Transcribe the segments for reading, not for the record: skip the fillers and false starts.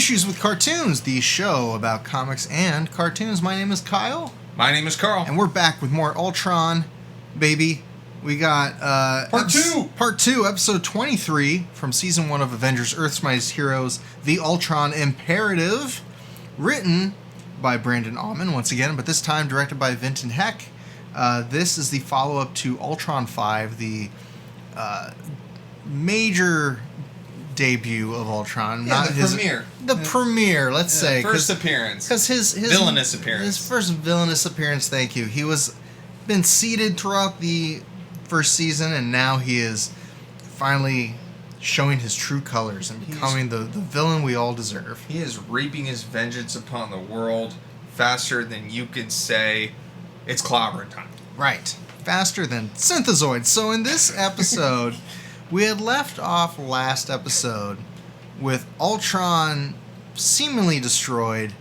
Issues with Cartoons, the show about comics and cartoons. My name is Kyle. My name is Carl. And we're back with more Ultron, baby. We got Part 2, Episode 23 from Season 1 of Avengers Earth's Mightiest Heroes, The Ultron Imperative, written by Brandon Auman, once again, but this time directed by Vinton Heck. This is the follow-up to Ultron 5, the major debut of Ultron. Yeah, the premiere. The premiere, let's say. First appearance. Because his villainous appearance. His first villainous appearance, thank you. He was been seeded throughout the first season, and now he is finally showing his true colors and becoming the villain we all deserve. He is reaping his vengeance upon the world faster than you could say it's clobbering time. Right. Faster than Synthezoids. So in this episode, we had left off last episode with Ultron seemingly destroyed,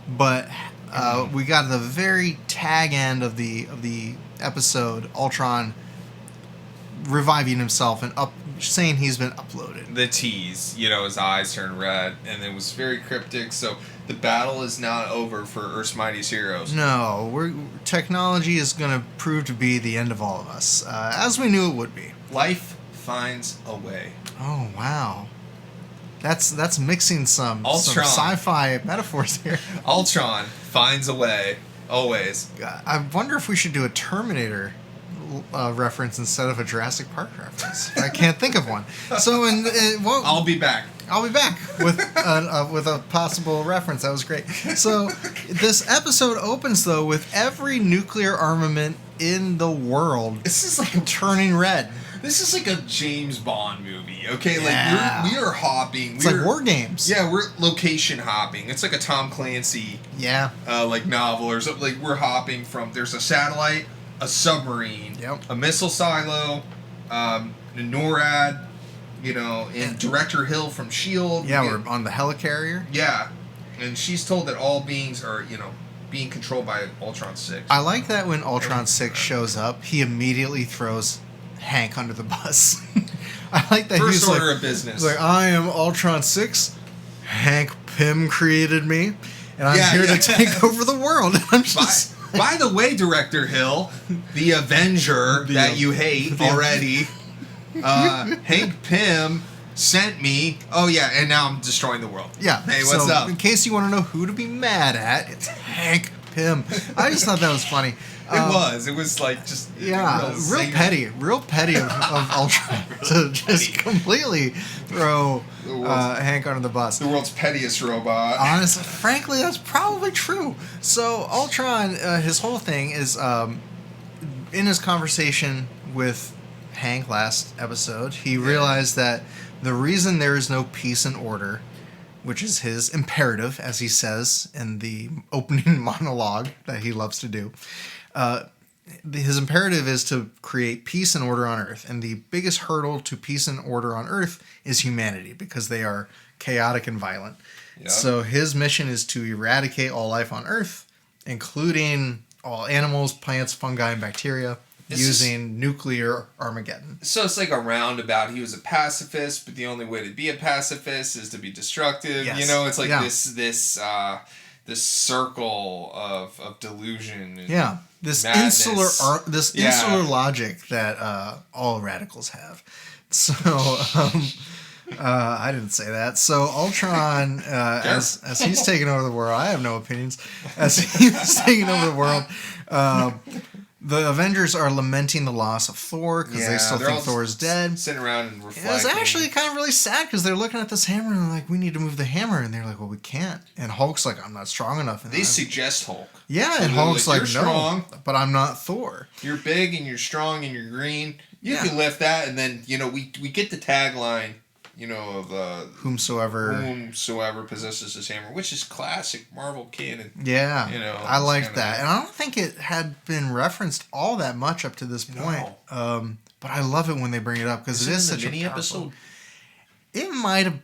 but we got to the very tag end of the episode, Ultron reviving himself and saying he's been uploaded. The tease, his eyes turned red, and it was very cryptic. So the battle is not over for Earth's Mightiest Heroes. No, technology is going to prove to be the end of all of us, as we knew it would be. Life finds a way. Oh, wow. That's mixing some sci-fi metaphors here. Ultron finds a way, always. I wonder if we should do a Terminator reference instead of a Jurassic Park reference. I can't think of one. So, I'll be back. I'll be back with a possible reference. That was great. So, this episode opens though with every nuclear armament in the world. This is like turning red. This is like a James Bond movie, okay? Yeah. Like, we are hopping. It's like war games. Yeah, we're location hopping. It's like a Tom Clancy novel or something. Like, we're hopping from, there's a satellite, a submarine, a missile silo, NORAD, and Director Hill from S.H.I.E.L.D. Yeah, we're on the helicarrier. Yeah, and she's told that all beings are, being controlled by Ultron 6. I like that when Ultron 6 shows up, he immediately throws Hank under the bus. I like that. First he's order of business. He's like, I am Ultron 6. Hank Pym created me, and I'm here to take over the world. I'm just by the way, Director Hill, the Avenger that you hate already, Hank Pym sent me. Oh yeah, and now I'm destroying the world. Yeah. Hey, what's up? In case you want to know who to be mad at, it's Hank Pym. I just thought that was funny. It was like just real petty of Ultron to just completely throw Hank under the bus. The world's pettiest robot. Honestly, frankly, that's probably true. So Ultron, his whole thing is in his conversation with Hank last episode, he realized that the reason there is no peace and order, which is his imperative, as he says in the opening monologue that he loves to do. His imperative is to create peace and order on Earth. And the biggest hurdle to peace and order on Earth is humanity, because they are chaotic and violent. Yep. So his mission is to eradicate all life on Earth, including all animals, plants, fungi, and bacteria, using nuclear Armageddon. So it's like a roundabout. He was a pacifist, but the only way to be a pacifist is to be destructive. Yes. It's like this circle of delusion. And this madness. insular logic that all radicals have. So I didn't say that. So Ultron, as he's taking over the world, I have no opinions. As he's taking over the world, the Avengers are lamenting the loss of Thor because they still think Thor's dead. Sitting around and reflecting. It's actually kind of really sad because they're looking at this hammer and they're like, we need to move the hammer. And they're like, well, we can't. And Hulk's like, I'm not strong enough. And they suggest Hulk. Yeah, and Hulk's like, no, strong, but I'm not Thor. You're big and you're strong and you're green. You can lift that. And then, we get the tagline, of whomsoever possesses this hammer, which is classic Marvel canon. Yeah, I liked that, and I don't think it had been referenced all that much up to this point. No. But I love it when they bring it up because it is such a mini episode. It might have.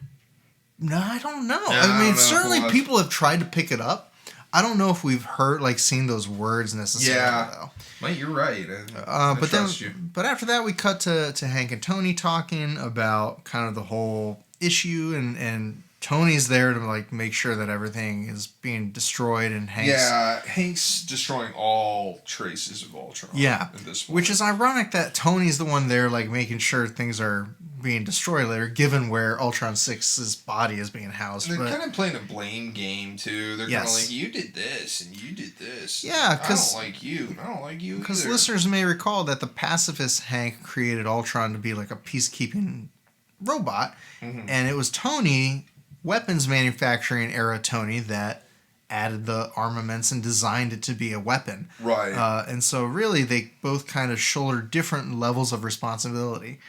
No, I don't know. Certainly people have tried to pick it up. I don't know if we've seen those words necessarily, though. Mate, you're right. But after that, we cut to Hank and Tony talking about kind of the whole issue and Tony's there to like make sure that everything is being destroyed, and Hank's destroying all traces of Ultron. Yeah, at this point. Which is ironic that Tony's the one there, like making sure things are being destroyed later, given where Ultron 6's body is being housed. And they're kind of playing a blame game too. They're kind of like, you did this and you did this. Yeah, because I don't like you. And I don't like you. Because listeners may recall that the pacifist Hank created Ultron to be like a peacekeeping robot, and it was Tony, weapons manufacturing era Tony, that added the armaments and designed it to be a weapon. Right. And so really they both kind of shoulder different levels of responsibility.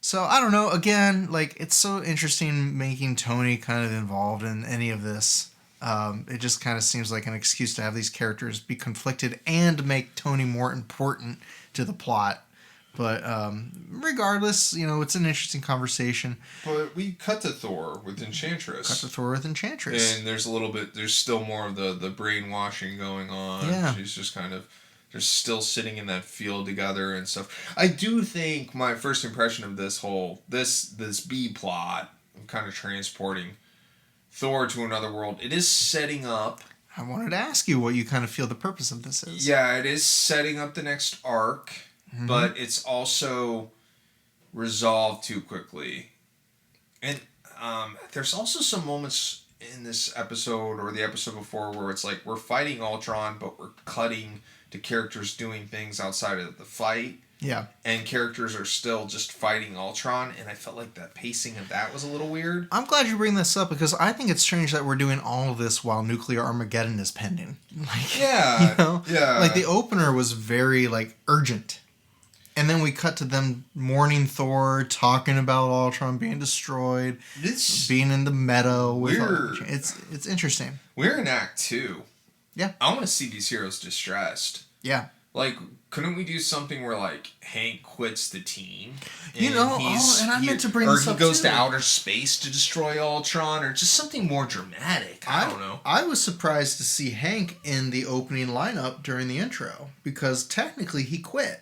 So I don't know. Again, like, it's so interesting making Tony kind of involved in any of this. It just kind of seems like an excuse to have these characters be conflicted and make Tony more important to the plot. But regardless, it's an interesting conversation. But we cut to Thor with Enchantress. And there's still more of the brainwashing going on. Yeah. She's just kind of, they're still sitting in that field together and stuff. I do think my first impression of this B plot of kind of transporting Thor to another world, it is setting up. I wanted to ask you what you kind of feel the purpose of this is. Yeah, it is setting up the next arc, but it's also resolved too quickly. And there's also some moments in this episode or the episode before where it's like we're fighting Ultron, but we're cutting to characters doing things outside of the fight. Yeah. And characters are still just fighting Ultron, and I felt like the pacing of that was a little weird. I'm glad you bring this up, because I think it's strange that we're doing all of this while Nuclear Armageddon is pending. Like, yeah. Yeah. Like, the opener was very, like, urgent. And then we cut to them mourning Thor, talking about Ultron being destroyed, being in the meadow. It's interesting. We're in Act 2. Yeah. I want to see these heroes distressed. Yeah. Like, couldn't we do something where, like, Hank quits the team? And I meant to bring this up, or he goes to outer space to destroy Ultron, or just something more dramatic. I don't know. I was surprised to see Hank in the opening lineup during the intro, because technically he quit.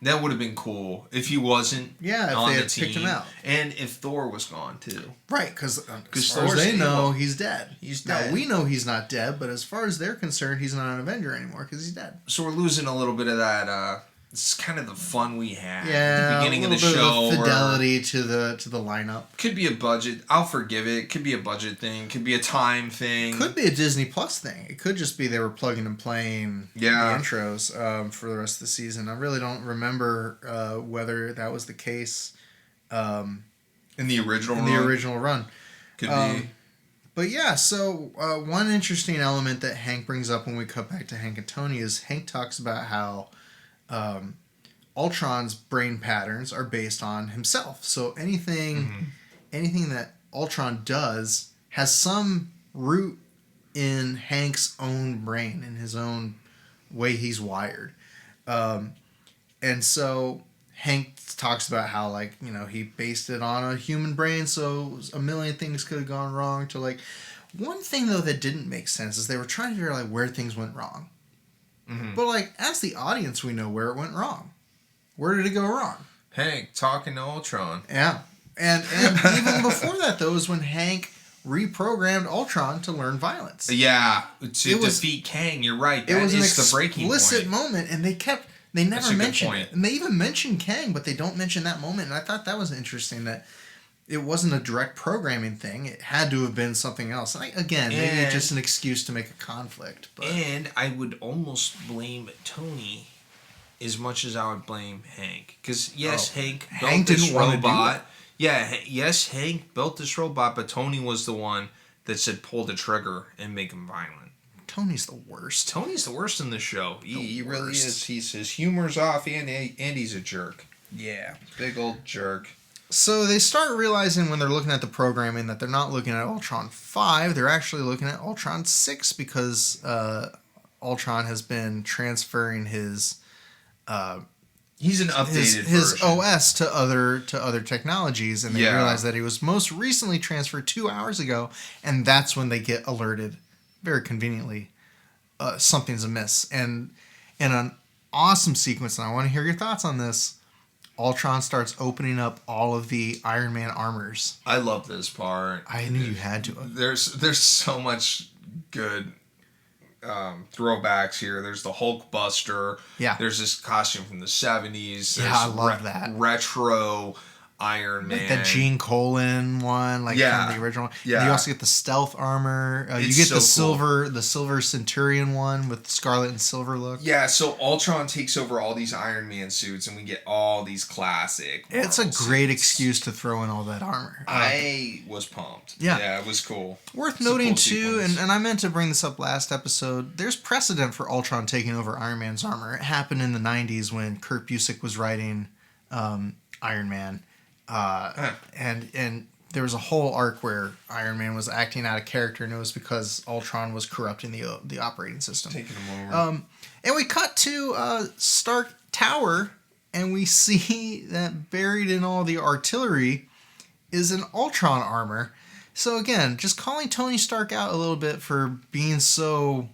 That would have been cool if he wasn't if they had picked him out. And if Thor was gone, too. Right, because as far as they know, he's dead. Now, we know he's not dead, but as far as they're concerned, he's not an Avenger anymore because he's dead. So we're losing a little bit of that, this is kind of the fun we had at the beginning of the show. Of fidelity to the lineup. Could be a budget. I'll forgive it. Could be a budget thing. Could be a time thing. Could be a Disney Plus thing. It could just be they were plugging and playing the intros for the rest of the season. I really don't remember whether that was the case in the original run. Could be. But yeah, so one interesting element that Hank brings up when we cut back to Hank and Tony is Hank talks about how Ultron's brain patterns are based on himself. So anything that Ultron does has some root in Hank's own brain, in his own way he's wired. And so Hank talks about how, like, he based it on a human brain, so a million things could have gone wrong. To, like, one thing though that didn't make sense is they were trying to figure out, like, where things went wrong. But, like, as the audience, we know where it went wrong. Where did it go wrong? Hank talking to Ultron. Yeah. And even before that, though, is when Hank reprogrammed Ultron to learn violence. Yeah. To defeat Kang, you're right. That is the breaking point. It was an explicit moment, and they never mentioned it. And they even mentioned Kang, but they don't mention that moment. And I thought that was interesting, that it wasn't a direct programming thing. It had to have been something else. And maybe it's just an excuse to make a conflict. But. And I would almost blame Tony as much as I would blame Hank. Because, Hank built this robot. Hank built this robot, but Tony was the one that said pull the trigger and make him violent. Tony's the worst. Tony's the worst in the show. He really is. His humor's off, and he's a jerk. Yeah. Big old jerk. So they start realizing when they're looking at the programming that they're not looking at Ultron 5, they're actually looking at Ultron 6, because Ultron has been transferring his he's an updated his OS to other technologies, and they realize that he was most recently transferred 2 hours ago, and that's when they get alerted, very conveniently, something's amiss. And in an awesome sequence, and I want to hear your thoughts on this, Ultron starts opening up all of the Iron Man armors. I love this part. I knew you had to. There's so much good throwbacks here. There's the Hulk Buster. Yeah. There's this costume from the 70s. Yeah, I love that. Retro Iron Man. Like the Gene Colan one, from the original. Yeah. You also get the stealth armor. You get the silver Centurion one with Scarlet and Silver look. Yeah, so Ultron takes over all these Iron Man suits, and we get all these classic. It's a great excuse to throw in all that armor. I was pumped. Yeah, it was cool. Worth noting too, and I meant to bring this up last episode. There's precedent for Ultron taking over Iron Man's armor. It happened in the '90s when Kurt Busiek was writing Iron Man. And there was a whole arc where Iron Man was acting out of character, and it was because Ultron was corrupting the operating system. Taking him over. And we cut to Stark Tower, and we see that buried in all the artillery is an Ultron armor. So again, just calling Tony Stark out a little bit for being so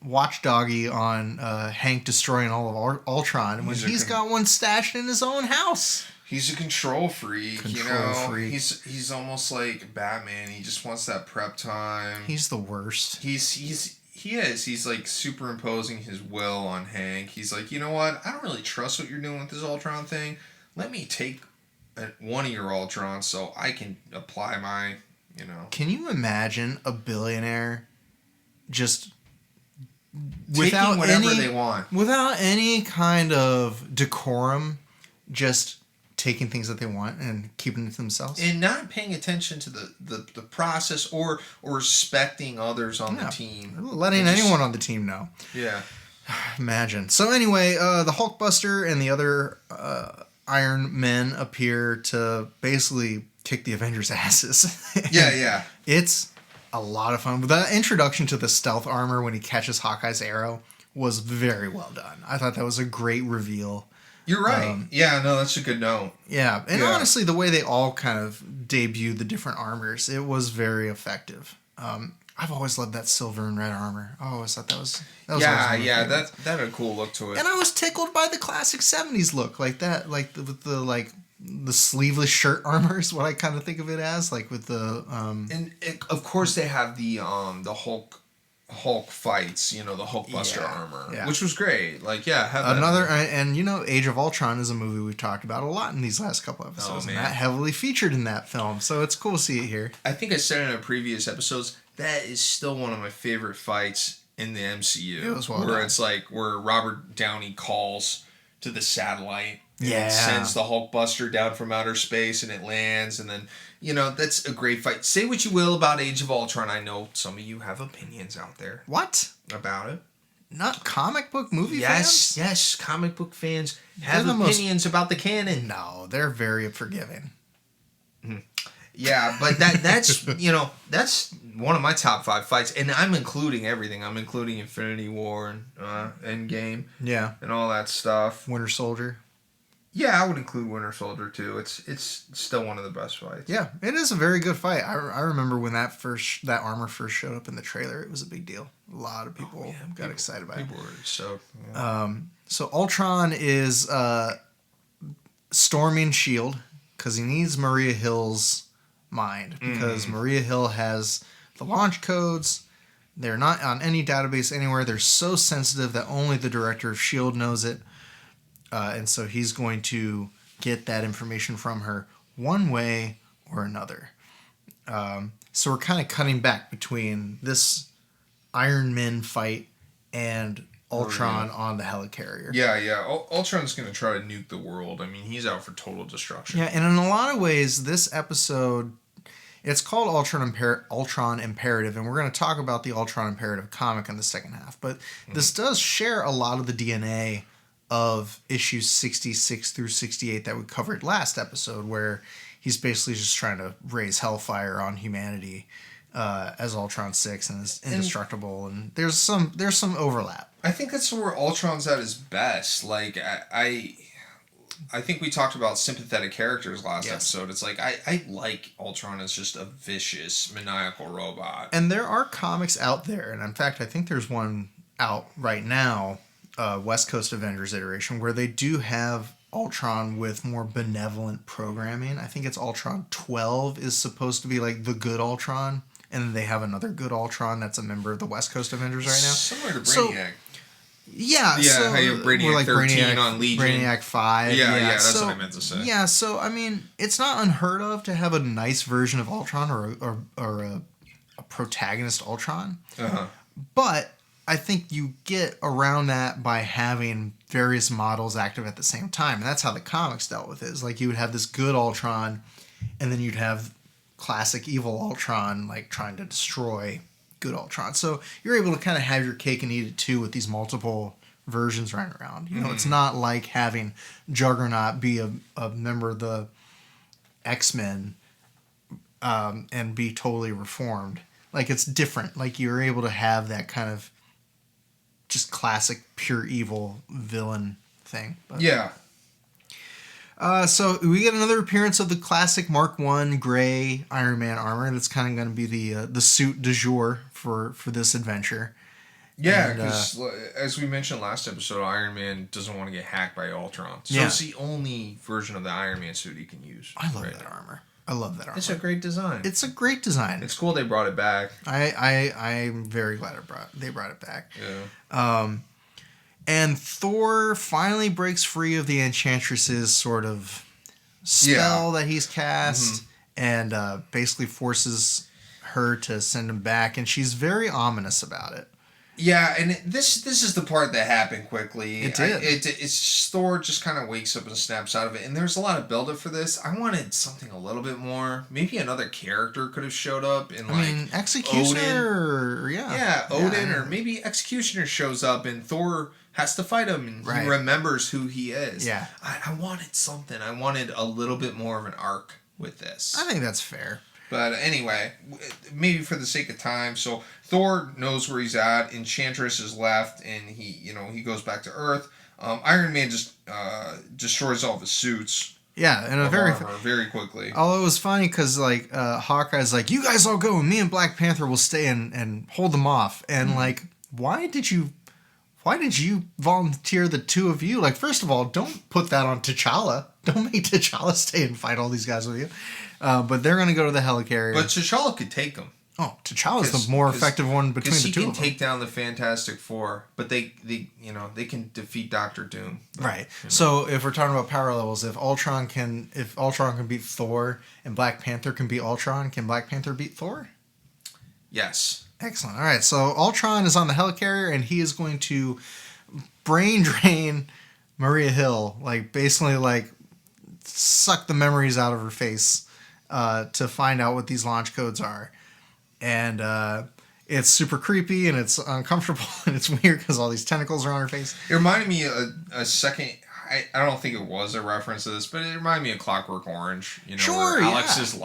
watchdoggy on Hank destroying all of Ultron when he's got one stashed in his own house. He's a control freak, freak. He's almost like Batman. He just wants that prep time. He's the worst. He is. He's like superimposing his will on Hank. He's like, you know what? I don't really trust what you're doing with this Ultron thing. Let me take one of your Ultrons so I can apply my, Can you imagine a billionaire just taking whatever they want without any kind of decorum, just taking things that they want and keeping it to themselves, and not paying attention to the process or respecting others on the team, letting anyone on the team know. Yeah, imagine. So anyway, the Hulkbuster and the other Iron Men appear to basically kick the Avengers' asses. Yeah. It's a lot of fun. But the introduction to the stealth armor when he catches Hawkeye's arrow was very well done. I thought that was a great reveal. You're right. That's a good note. Yeah, and honestly, the way they all kind of debuted the different armors, it was very effective. I've always loved that silver and red armor. I always thought that was that had a cool look to it. And I was tickled by the classic '70s look, like that, with the sleeveless shirt armor is what I kind of think of it as, like with the of course they have the Hulk fights, the Hulkbuster armor, which was great. Age of Ultron is a movie we've talked about a lot in these last couple episodes, and that heavily featured in that film, so it's cool to see it here. I think I said in a previous episodes that is still one of my favorite fights in the MCU. It was it's like where Robert Downey calls to the satellite and sends the Hulkbuster down from outer space, and it lands, and then that's a great fight. Say what you will about Age of Ultron. I know some of you have opinions out there. What? About it? Not comic book movie fans? Yes, comic book fans have opinions about the canon. No, they're very forgiving. Yeah, but that's that's one of my top 5 fights, and I'm including everything. I'm including Infinity War and Endgame. Yeah. And all that stuff. Winter Soldier. Yeah, I would include Winter Soldier too. It's still one of the best fights. Yeah, it is a very good fight. I remember when that armor first showed up in the trailer. It was a big deal. A lot of people got excited by it. People were so. Yeah. So Ultron is storming S.H.I.E.L.D. because he needs Maria Hill's mind, because Maria Hill has the launch codes. They're not on any database anywhere. They're so sensitive that only the director of S.H.I.E.L.D. knows it. And so he's going to get that information from her one way or another. So we're kind of cutting back between this Iron Man fight and Ultron on the helicarrier. Yeah. Ultron's going to try to nuke the world. I mean, he's out for total destruction. Yeah, and in a lot of ways, this episode, it's called Ultron Imperative, and we're going to talk about the Ultron Imperative comic in the second half. But this does share a lot of the DNA of issues 66 through 68 that we covered last episode, where he's basically just trying to raise hellfire on humanity as Ultron 6 and is indestructible, and there's some overlap. I think that's where Ultron's at his best. Like I think we talked about sympathetic characters last episode. It's like I like Ultron as just a vicious, maniacal robot. And there are comics out there, and in fact I think there's one out right now, West Coast Avengers iteration, where they do have Ultron with more benevolent programming. I think it's Ultron 12 is supposed to be like the good Ultron, and then they have another good Ultron that's a member of the West Coast Avengers right now. Similar to Brainiac. Yeah, so how you have Brainiac like 13 Brainiac, on Legion. Brainiac 5. Yeah, that's what I meant to say. Yeah, so, I mean, it's not unheard of to have a nice version of Ultron or a protagonist Ultron. Uh-huh. But I think you get around that by having various models active at the same time. And that's how the comics dealt with it. Is like you would have this good Ultron, and then you'd have classic evil Ultron, like, trying to destroy good Ultron. So you're able to kind of have your cake and eat it too with these multiple versions running around. You know, it's not like having Juggernaut be a member of the X-Men and be totally reformed. Like, it's different. Like, you're able to have that kind of just classic pure evil villain thing. But, yeah. So we get another appearance of the classic Mark I gray Iron Man armor. That's kind of going to be the suit du jour for this adventure. Yeah, because as we mentioned last episode, Iron Man doesn't want to get hacked by Ultron. So it's the only version of the Iron Man suit he can use. I love that armor. I love that armor. It's a great design. It's a great design. It's cool they brought it back. I'm very glad they brought it back. Yeah. And Thor finally breaks free of the Enchantress's sort of spell that he's cast, and basically forces her to send him back, and she's very ominous about it. Yeah, and this is the part that happened quickly. It did. It's Thor just kind of wakes up and snaps out of it, and there's a lot of build-up for this. I wanted something a little bit more. Maybe another character could have showed up in Executioner. Odin. Yeah, Odin, or maybe Executioner shows up and Thor has to fight him, and he remembers who he is. Yeah, I wanted something. I wanted a little bit more of an arc with this. I think that's fair. But anyway, maybe for the sake of time, so Thor knows where he's at. Enchantress is left, and he goes back to Earth. Iron Man just destroys all of his suits. Yeah, and very quickly. Although it was funny because Hawkeye's like, "You guys all go, and me and Black Panther will stay and hold them off." And why did you volunteer the two of you? Like, first of all, don't put that on T'Challa. Don't make T'Challa stay and fight all these guys with you. But they're going to go to the helicarrier. But T'Challa could take them. Oh, T'Challa's the more effective one between the two of them. Because he can take down the Fantastic Four, but they can defeat Doctor Doom. Right. So if we're talking about power levels, if Ultron can beat Thor and Black Panther can beat Ultron, can Black Panther beat Thor? Yes. Excellent. All right. So Ultron is on the helicarrier, and he is going to brain drain Maria Hill, basically suck the memories out of her face to find out what these launch codes are. And it's super creepy, and it's uncomfortable, and it's weird because all these tentacles are on her face. It reminded me a second. I don't think it was a reference to this, but it reminded me of Clockwork Orange. Where Alex's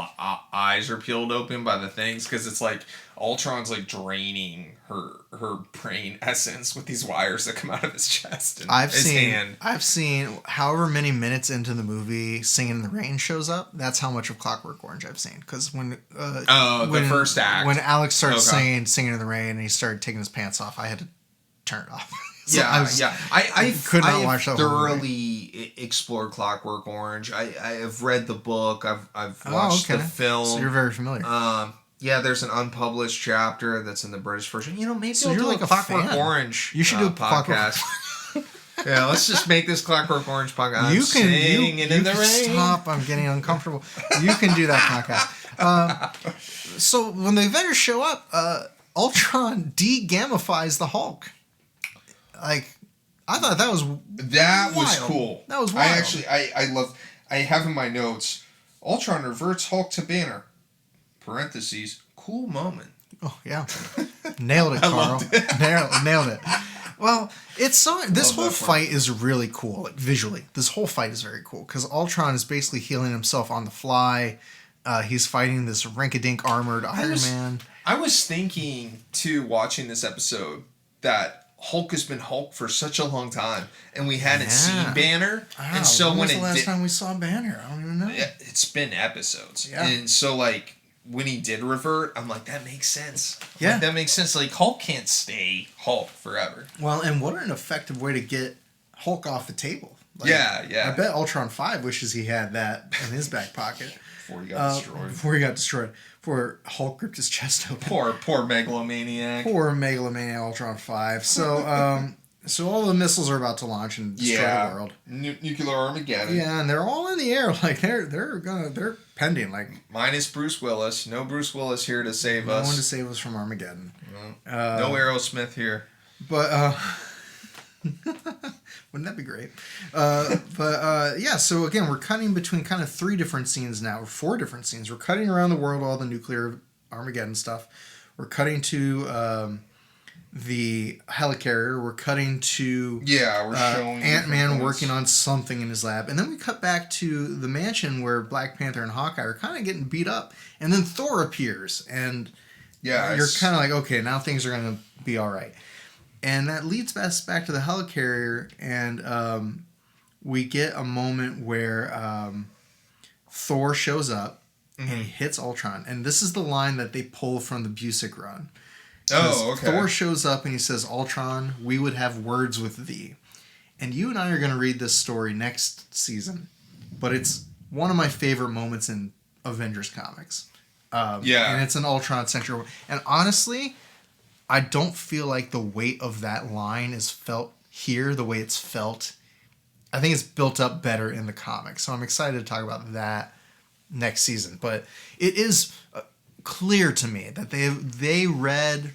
eyes are peeled open by the things, because it's like Ultron's draining her brain essence with these wires that come out of his chest and his hand. I've seen however many minutes into the movie, Singing in the Rain shows up. That's how much of Clockwork Orange I've seen. Because when the first act, when Alex started saying Singing in the Rain and he started taking his pants off, I had to turn it off. I could not watch that. Thoroughly explored Clockwork Orange. I have read the book. I've watched the film. So you're very familiar. There's an unpublished chapter that's in the British version. Maybe so you're like a Clockwork fan. Orange. You should do a podcast. Yeah, let's just make this Clockwork Orange podcast. You can stop. I'm getting uncomfortable. You can do that podcast. So when the Avengers show up, Ultron de-gamifies the Hulk. I thought that was cool. That was wild. I have in my notes, Ultron reverts Hulk to Banner. Parentheses, cool moment. Oh yeah, nailed it, Carl. Nailed it. Well, this whole fight is really cool. Visually, this whole fight is very cool because Ultron is basically healing himself on the fly. He's fighting this rinky-dink armored Iron Man. I was thinking too, watching this episode, that Hulk has been Hulk for such a long time, and we hadn't seen Banner. And so when was the last time we saw Banner? I don't even know. Yeah, it's been episodes. Yeah. And so when he did revert, I'm like, that makes sense. Yeah, that makes sense. Hulk can't stay Hulk forever. Well, and what an effective way to get Hulk off the table. Like, yeah. I bet Ultron 5 wishes he had that in his back pocket. Before he got destroyed. Before Hulk ripped his chest open. Poor megalomaniac. Poor megalomaniac Ultron 5. So, so all the missiles are about to launch and destroy the world. Nuclear Armageddon. Yeah, and they're all in the air. Like, they're pending. Like, minus Bruce Willis. No Bruce Willis here to save us. No one to save us from Armageddon. No Aerosmith here. But, wouldn't that be great? Yeah, so again, we're cutting between kind of 3 different scenes now, or 4 different scenes. We're cutting around the world, all the nuclear Armageddon stuff. We're cutting to the helicarrier. We're cutting to we're showing Ant-Man working on something in his lab. And then we cut back to the mansion where Black Panther and Hawkeye are kind of getting beat up. And then Thor appears. And you're kind of like, okay, now things are going to be all right. And that leads us back to the helicarrier, and we get a moment where Thor shows up, and he hits Ultron. And this is the line that they pull from the Busick run. Oh, okay. Thor shows up, and he says, Ultron, we would have words with thee. And you and I are going to read this story next season, but it's one of my favorite moments in Avengers comics. And it's an Ultron-centric. And honestly, I don't feel like the weight of that line is felt here the way it's felt. I think it's built up better in the comics. So I'm excited to talk about that next season. But it is clear to me that they read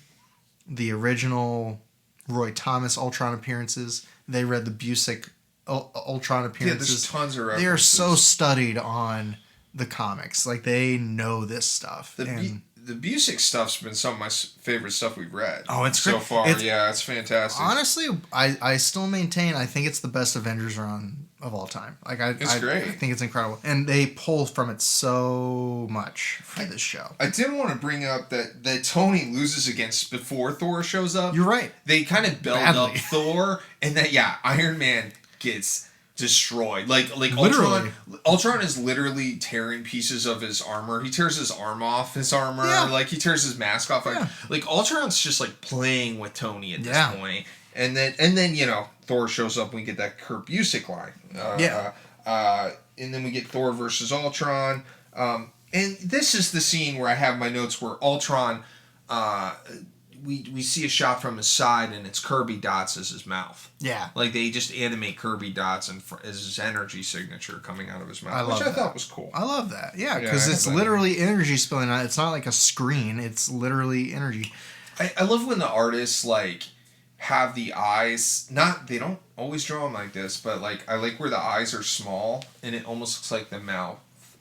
the original Roy Thomas Ultron appearances. They read the Busick Ultron appearances. Yeah, there's tons of references. They are so studied on the comics. Like, they know this stuff. The Busick stuff's been some of my favorite stuff we've read. Oh, it's so great. far. It's fantastic. Honestly, I still maintain I think it's the best Avengers run of all time. Like, it's great. I think it's incredible, and they pull from it so much for this show. I did want to bring up that Tony loses against before Thor shows up. You're right. They kind of build up Thor, and then Iron Man gets destroyed. Like Ultron is literally tearing pieces of his armor. He tears his arm off his armor. Yeah. Like, he tears his mask off. Like Ultron's just like playing with Tony at this point. And then Thor shows up and we get that Kurt Busick line. And then we get Thor versus Ultron. And this is the scene where I have my notes where Ultron we see a shot from his side, and it's Kirby dots as his mouth. Yeah. Like, they just animate Kirby dots as his energy signature coming out of his mouth, which I thought was cool. I love that. Yeah, because it's literally energy spilling out. It's not like a screen. It's literally energy. I love when the artists, like, have the eyes, they don't always draw them like this, but, like, I like where the eyes are small, and it almost looks like the mouth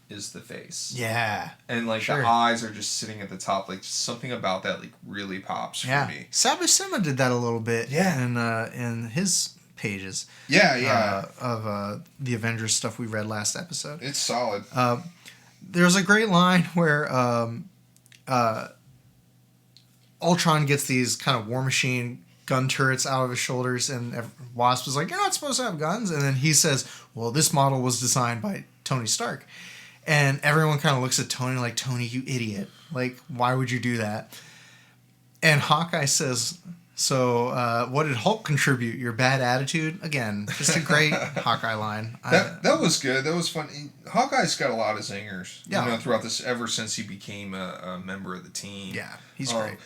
is the face. Yeah. And, like, the eyes are just sitting at the top. Like, something about that, like, really pops for me. Sal Buscema did that a little bit in his pages. Of the Avengers stuff we read last episode. It's solid. There's a great line where Ultron gets these kind of War Machine gun turrets out of his shoulders, and Wasp is like, you're not supposed to have guns. And then he says, well, this model was designed by Tony Stark. And everyone kind of looks at Tony like, Tony, you idiot. Like, why would you do that? And Hawkeye says, so what did Hulk contribute? Your bad attitude? Again, just a great Hawkeye line. That was good. That was fun. Hawkeye's got a lot of zingers throughout this, ever since he became a member of the team. Yeah, he's great.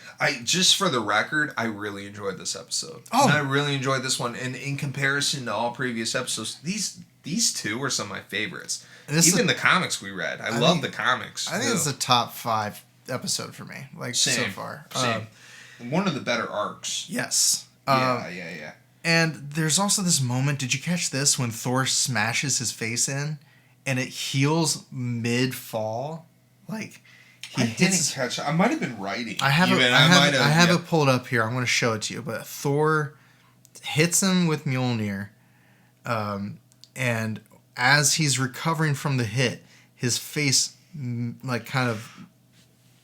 Just for the record, I really enjoyed this episode. Oh. And I really enjoyed this one. And in comparison to all previous episodes, these two were some of my favorites. Even the comics we read. I love the comics. I think it's a top 5 episode for me. Like, so far. Same. One of the better arcs. Yes. Yeah. And there's also this moment, did you catch this, when Thor smashes his face in and it heals mid-fall? Like, I didn't catch it. I might have been writing. I have it pulled up here. I'm going to show it to you. But Thor hits him with Mjolnir, and as he's recovering from the hit, his face like kind of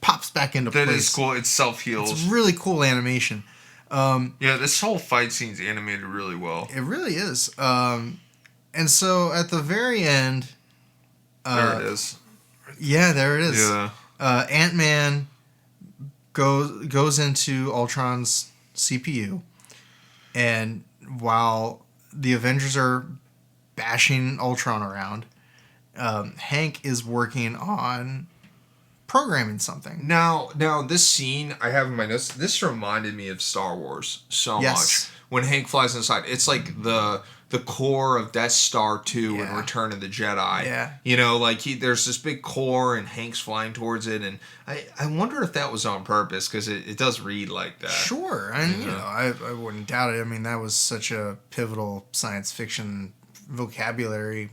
pops back into place. That is cool. It self-heals. It's really cool animation. This whole fight scene's animated really well. It really is. And so at the very end... there it is. Yeah, there it is. Yeah. Ant-Man goes into Ultron's CPU, and while the Avengers are bashing Ultron around, Hank is working on programming something. Now, this scene I have in my notes, this reminded me of Star Wars so much. When Hank flies inside, it's like the core of Death Star 2 in Return of the Jedi. Yeah. You know, like there's this big core and Hank's flying towards it, and I wonder if that was on purpose, because it does read like that. Sure, and you know, I wouldn't doubt it. I mean, that was such a pivotal science fiction vocabulary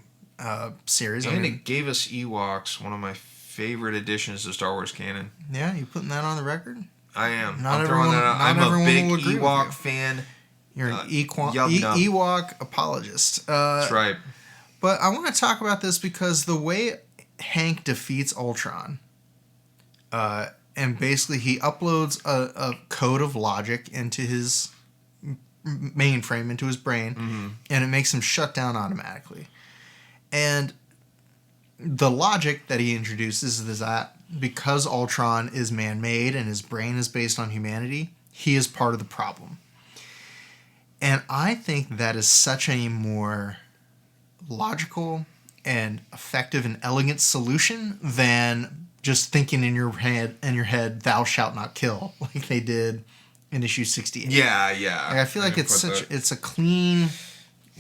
series. And it gave us Ewoks, one of my favorite additions to Star Wars canon. Yeah, you putting that on the record? I am. I'm throwing that out. I'm a big Ewok fan. You're an Ewok apologist. That's right. But I want to talk about this because the way Hank defeats Ultron, and basically he uploads a code of logic into his mainframe, into his brain, and it makes him shut down automatically. And the logic that he introduces is that because Ultron is man-made and his brain is based on humanity, he is part of the problem. And I think that is such a more logical and effective and elegant solution than just thinking in your head, thou shalt not kill, like they did in issue 68. Yeah. Like, I feel like it's a clean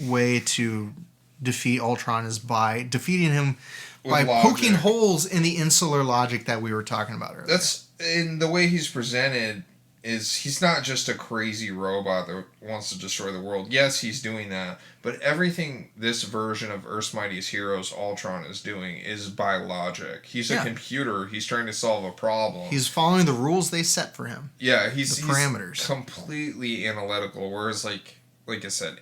way to defeat Ultron is by defeating him by poking holes in the insular logic that we were talking about earlier. That's in the way he's presented. He's not just a crazy robot that wants to destroy the world. Yes, he's doing that, but everything this version of Earth's Mightiest Heroes, Ultron, is doing is by logic. He's a computer. He's trying to solve a problem. He's following the rules they set for him. Yeah, he's parameters. Completely analytical, whereas, like I said,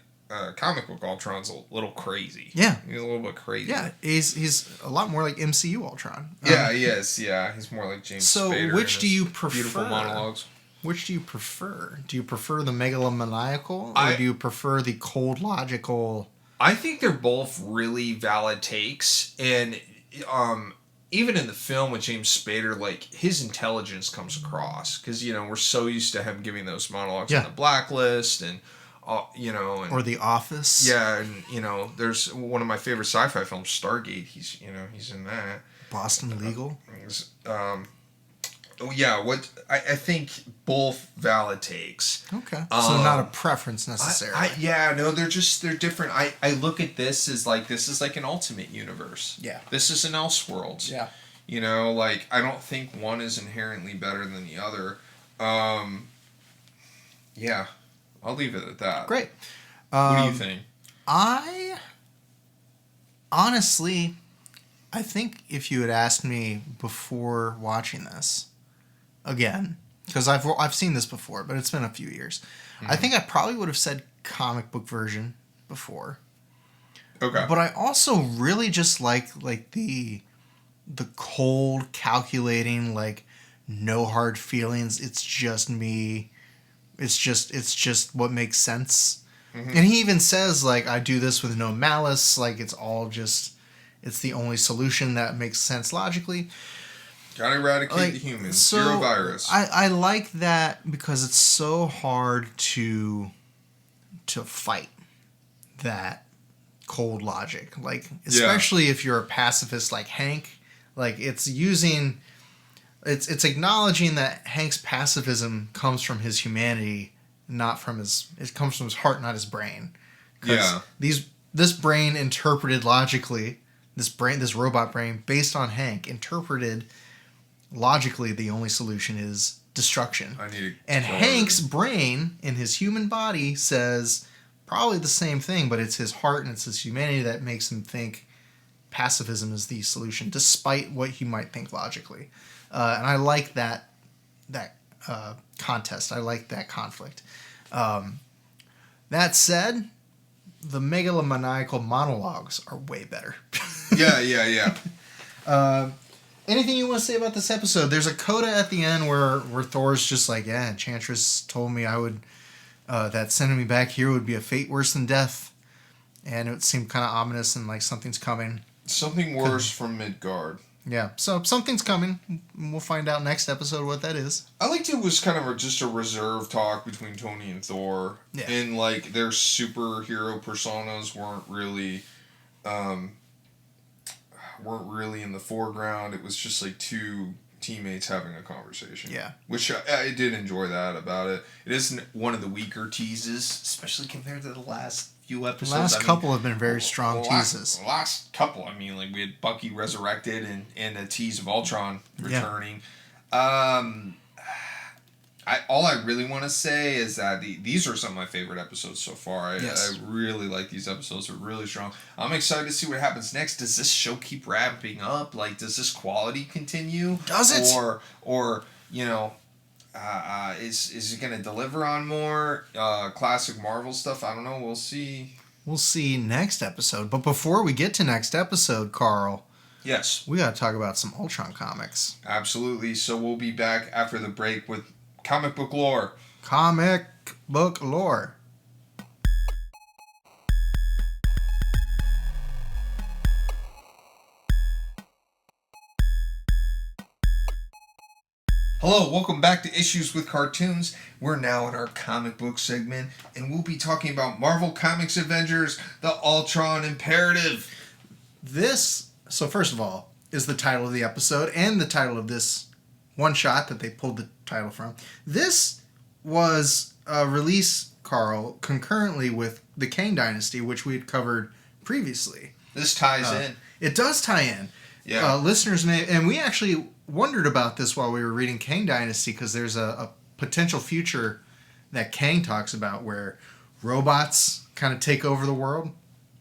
comic book Ultron's a little crazy. Yeah. He's a little bit crazy. Yeah, he's a lot more like MCU Ultron. Yeah, he is. Yeah, he's more like James Spader. So, which do you prefer? Beautiful monologues. Which do you prefer? Do you prefer the megalomaniacal, or do you prefer the cold logical? I think they're both really valid takes, and even in the film with James Spader, like, his intelligence comes across, because, you know, we're so used to him giving those monologues in The Blacklist, and you know, and, or The Office. Yeah, and you know, there's one of my favorite sci-fi films, Stargate. He's in that. Boston Legal. I think both valid takes. Okay. So not a preference necessarily. They're different. I look at this as like, this is like an Ultimate Universe. Yeah. This is an Elseworlds. Yeah. You know, like, I don't think one is inherently better than the other. Yeah. I'll leave it at that. Great. What do you think? Honestly, I think if you had asked me before watching this, again, because I've seen this before, but it's been a few years. I think I probably would have said comic book version before. Okay. But I also really just like the cold, calculating, like, no hard feelings. It's just me. It's just what makes sense. And he even says, like, I do this with no malice. Like, it's the only solution that makes sense logically. Gotta eradicate the humans. Zero virus. I like that because it's so hard to fight that cold logic. Like, especially if you're a pacifist like Hank. Like, it's acknowledging that Hank's pacifism comes from his humanity, it comes from his heart, not his brain. Yeah. This brain interpreted logically, this robot brain based on Hank, interpreted logically the only solution is destruction. And Hank's brain in his human body says probably the same thing, but it's his heart and it's his humanity that makes him think pacifism is the solution, despite what he might think logically. And I like that contest. I like that conflict. That said, the megalomaniacal monologues are way better. Yeah. Anything you want to say about this episode? There's a coda at the end where Thor's just like, yeah, Enchantress told me I would, that sending me back here would be a fate worse than death. And it seemed kind of ominous and like something's coming. Something worse from Midgard. Yeah, so something's coming. We'll find out next episode what that is. I liked it was kind of just a reserved talk between Tony and Thor. Yeah. And, like, their superhero personas weren't really weren't really in the foreground. It was just like two teammates having a conversation. Yeah. Which I did enjoy that about it. It isn't one of the weaker teases, especially compared to the last few episodes. The last couple have been very strong teases. The last couple, I mean, like we had Bucky resurrected and a tease of Ultron returning. Yeah. All I really want to say is that these are some of my favorite episodes so far. I really like these episodes. They're really strong. I'm excited to see what happens next. Does this show keep ramping up? Like, does this quality continue? Does it? Or you know, is it going to deliver on more classic Marvel stuff? I don't know. We'll see. We'll see next episode. But before we get to next episode, Carl. Yes. We got to talk about some Ultron comics. Absolutely. So we'll be back after the break with comic book lore. Comic book lore. Hello, welcome back to Issues with Cartoons. We're now in our comic book segment, and we'll be talking about Marvel Comics Avengers, the Ultron Imperative. So first of all, is the title of the episode and the title of this one shot that they pulled the title from. This was a release, Carl, concurrently with the Kang Dynasty, which we had covered previously. This ties in. It does tie in. Yeah. Listeners may, and we actually wondered about this while we were reading Kang Dynasty, because there's a potential future that Kang talks about where robots kind of take over the world,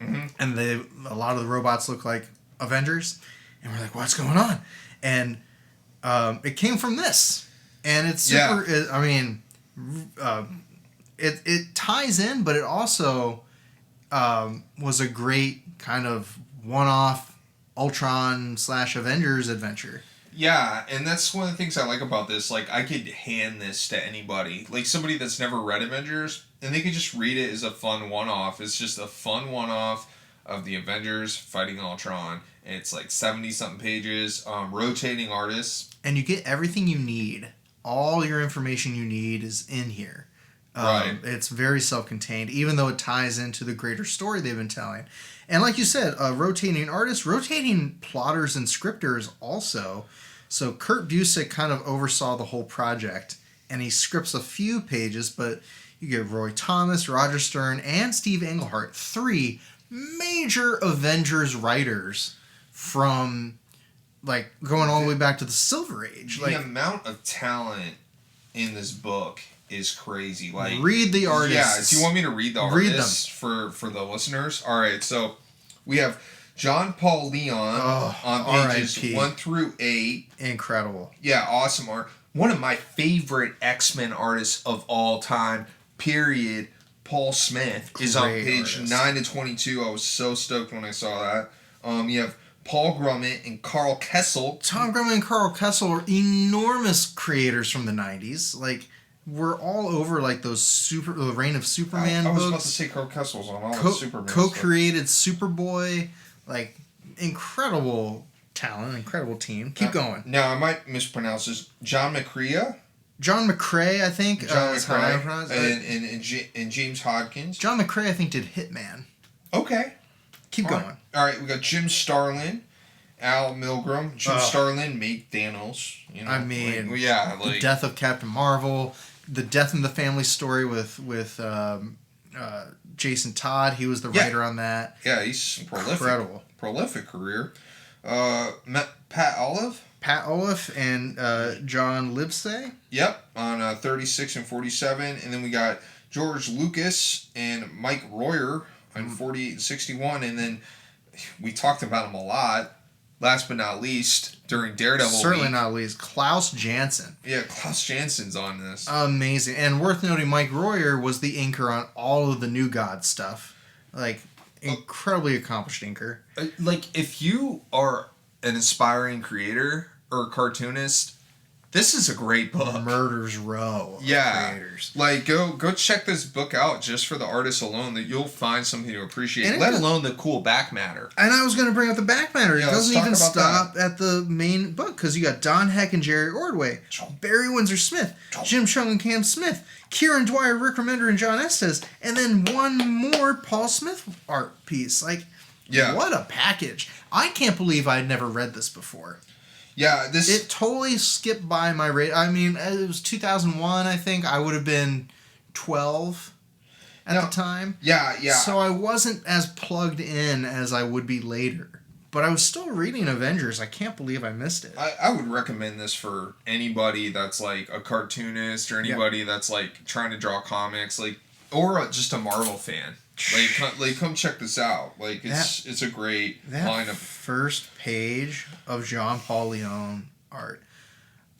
and a lot of the robots look like Avengers, and we're like, what's going on? And it came from this, and it's super. Yeah. It ties in, but it also was a great kind of one-off Ultron/Avengers adventure. Yeah, and that's one of the things I like about this. Like, I could hand this to anybody, like somebody that's never read Avengers, and they could just read it as a fun one-off. It's just a fun one-off of the Avengers fighting Ultron. And it's like 70-something pages, rotating artists. And you get everything you need. All your information you need is in here. Right. It's very self-contained, even though it ties into the greater story they've been telling. And like you said, rotating artists, rotating plotters and scripters also. So Kurt Busiek kind of oversaw the whole project, and he scripts a few pages, but you get Roy Thomas, Roger Stern, and Steve Englehart, 3 major Avengers writers from, like, going all the way back to the Silver Age. The amount of talent in this book is crazy. Like, read the artists. Yeah, do you want me to read the artists for the listeners? All right, so we have John Paul Leon on pages 1 through 8. Incredible. Yeah, awesome art. One of my favorite X-Men artists of all time, period. Paul Smith is on page 9 to 22. I was so stoked when I saw that. You have Paul Grummett and Carl Kessel. Tom Grummett and Carl Kessel are enormous creators from the 90s. Like, we're all over, like, those the Reign of Superman books. I was about to say Carl Kessel's on all the Superman co-created Superboy. Like, incredible talent, incredible team. Keep going. Now, I might mispronounce this. John McCrea? John McCrea, I think. John McCrea. And James Hodgkins. John McCrea, I think, did Hitman. Okay. Keep going. All right, we got Jim Starlin, Al Milgrom. Jim Starlin made Thanos. You know, I mean, the death of Captain Marvel, the Death in the Family story with Jason Todd. He was the writer on that. Yeah, he's prolific. Incredible. Prolific career. Pat Olive. Pat Olive and John Livesey. Yep, on 36 and 47. And then we got George Lucas and Mike Royer on 48 and 61. And then we talked about him a lot. Last but not least, during Daredevil Certainly week, not least, Klaus Janson. Yeah, Klaus Janson's on this. Amazing. And worth noting, Mike Royer was the inker on all of the New God stuff. Like, incredibly accomplished inker. Like, if you are an aspiring creator or cartoonist, this is a great book. Murder's Row of creators. Like, go check this book out just for the artists alone, that you'll find something to appreciate, let alone the cool back matter. And I was going to bring up the back matter. It doesn't even stop at the main book, because you got Don Heck and Jerry Ordway, Barry Windsor Smith, Jim Chung and Cam Smith, Kieran Dwyer, Rick Remender, and John Estes, and then one more Paul Smith art piece. Like, Yeah. What a package. I can't believe I'd never read this before. Yeah, It totally skipped by my radar. I mean, it was 2001, I think. I would have been 12 at the time. Yeah, yeah. So I wasn't as plugged in as I would be later. But I was still reading Avengers. I can't believe I missed it. I would recommend this for anybody that's like a cartoonist or anybody that's like trying to draw comics, like, or just a Marvel fan. Like come check this out. Like it's a great lineup. First page of Jean Paul Leon art.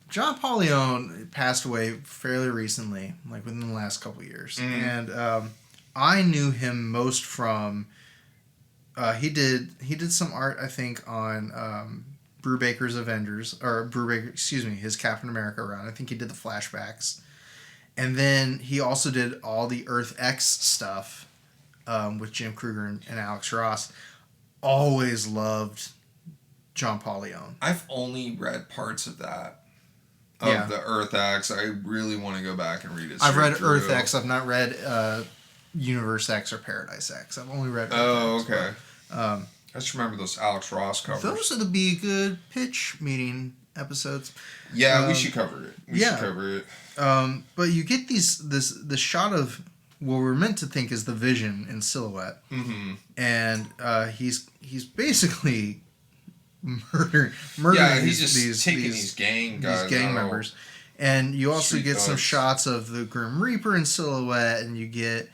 Jean Paul Leon passed away fairly recently, like within the last couple of years, and I knew him most from. He did some art, I think, on Brubaker's Avengers, or his Captain America run. I think he did the flashbacks, and then he also did all the Earth X stuff with Jim Krueger and Alex Ross. Always loved Jean Paul Leon. I've only read parts of that. The Earth X. I really want to go back and read it. I've read Earth X. I've not read Universe X or Paradise X. I've only read Earth X. Okay. I just remember those Alex Ross covers. Those would be good pitch meeting episodes. Yeah, we should cover it. We should cover it. But you get the shot of what we're meant to think is the Vision in silhouette, and he's basically murdering. Yeah, he's just taking these gang guys, these gang members, and you also get some shots of the Grim Reaper in silhouette, and you get.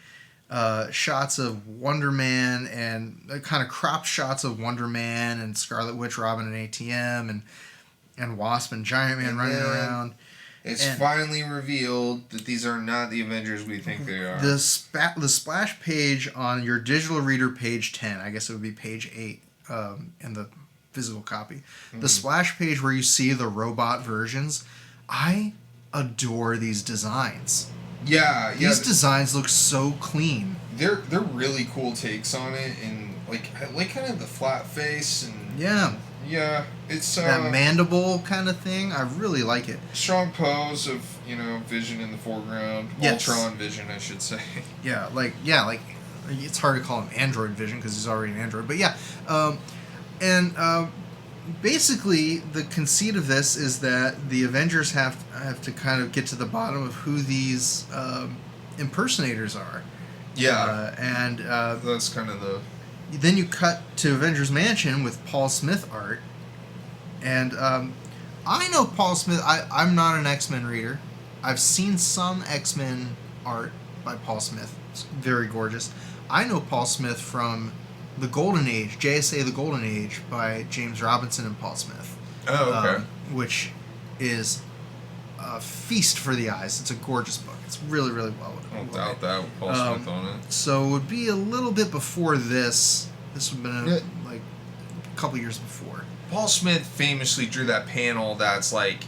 Shots of Wonder Man and kind of cropped shots of Wonder Man and Scarlet Witch, Robin, and ATM and Wasp and Giant Man running around. It's finally revealed that these are not the Avengers we think they are. The splash page on your digital reader, page 10, I guess it would be page 8 in the physical copy. The splash page where you see the robot versions, I adore these designs. Yeah. These designs look so clean. They're really cool takes on it, and like kind of the flat face and it's that mandible kind of thing. I really like it. Strong pose of Vision in the foreground. Yes. Ultron Vision, I should say. Like it's hard to call him Android Vision because he's already an android. But basically, the conceit of this is that the Avengers have to kind of get to the bottom of who these impersonators are. Yeah. And that's kind of the... Then you cut to Avengers Mansion with Paul Smith art. And I know Paul Smith. I'm not an X-Men reader. I've seen some X-Men art by Paul Smith. It's very gorgeous. I know Paul Smith from... The Golden Age, JSA The Golden Age by James Robinson and Paul Smith. Oh, okay. Which is a feast for the eyes. It's a gorgeous book. It's really, really well done. I don't doubt that with Paul Smith on it. So it would be a little bit before this. This would have been like a couple years before. Paul Smith famously drew that panel that's like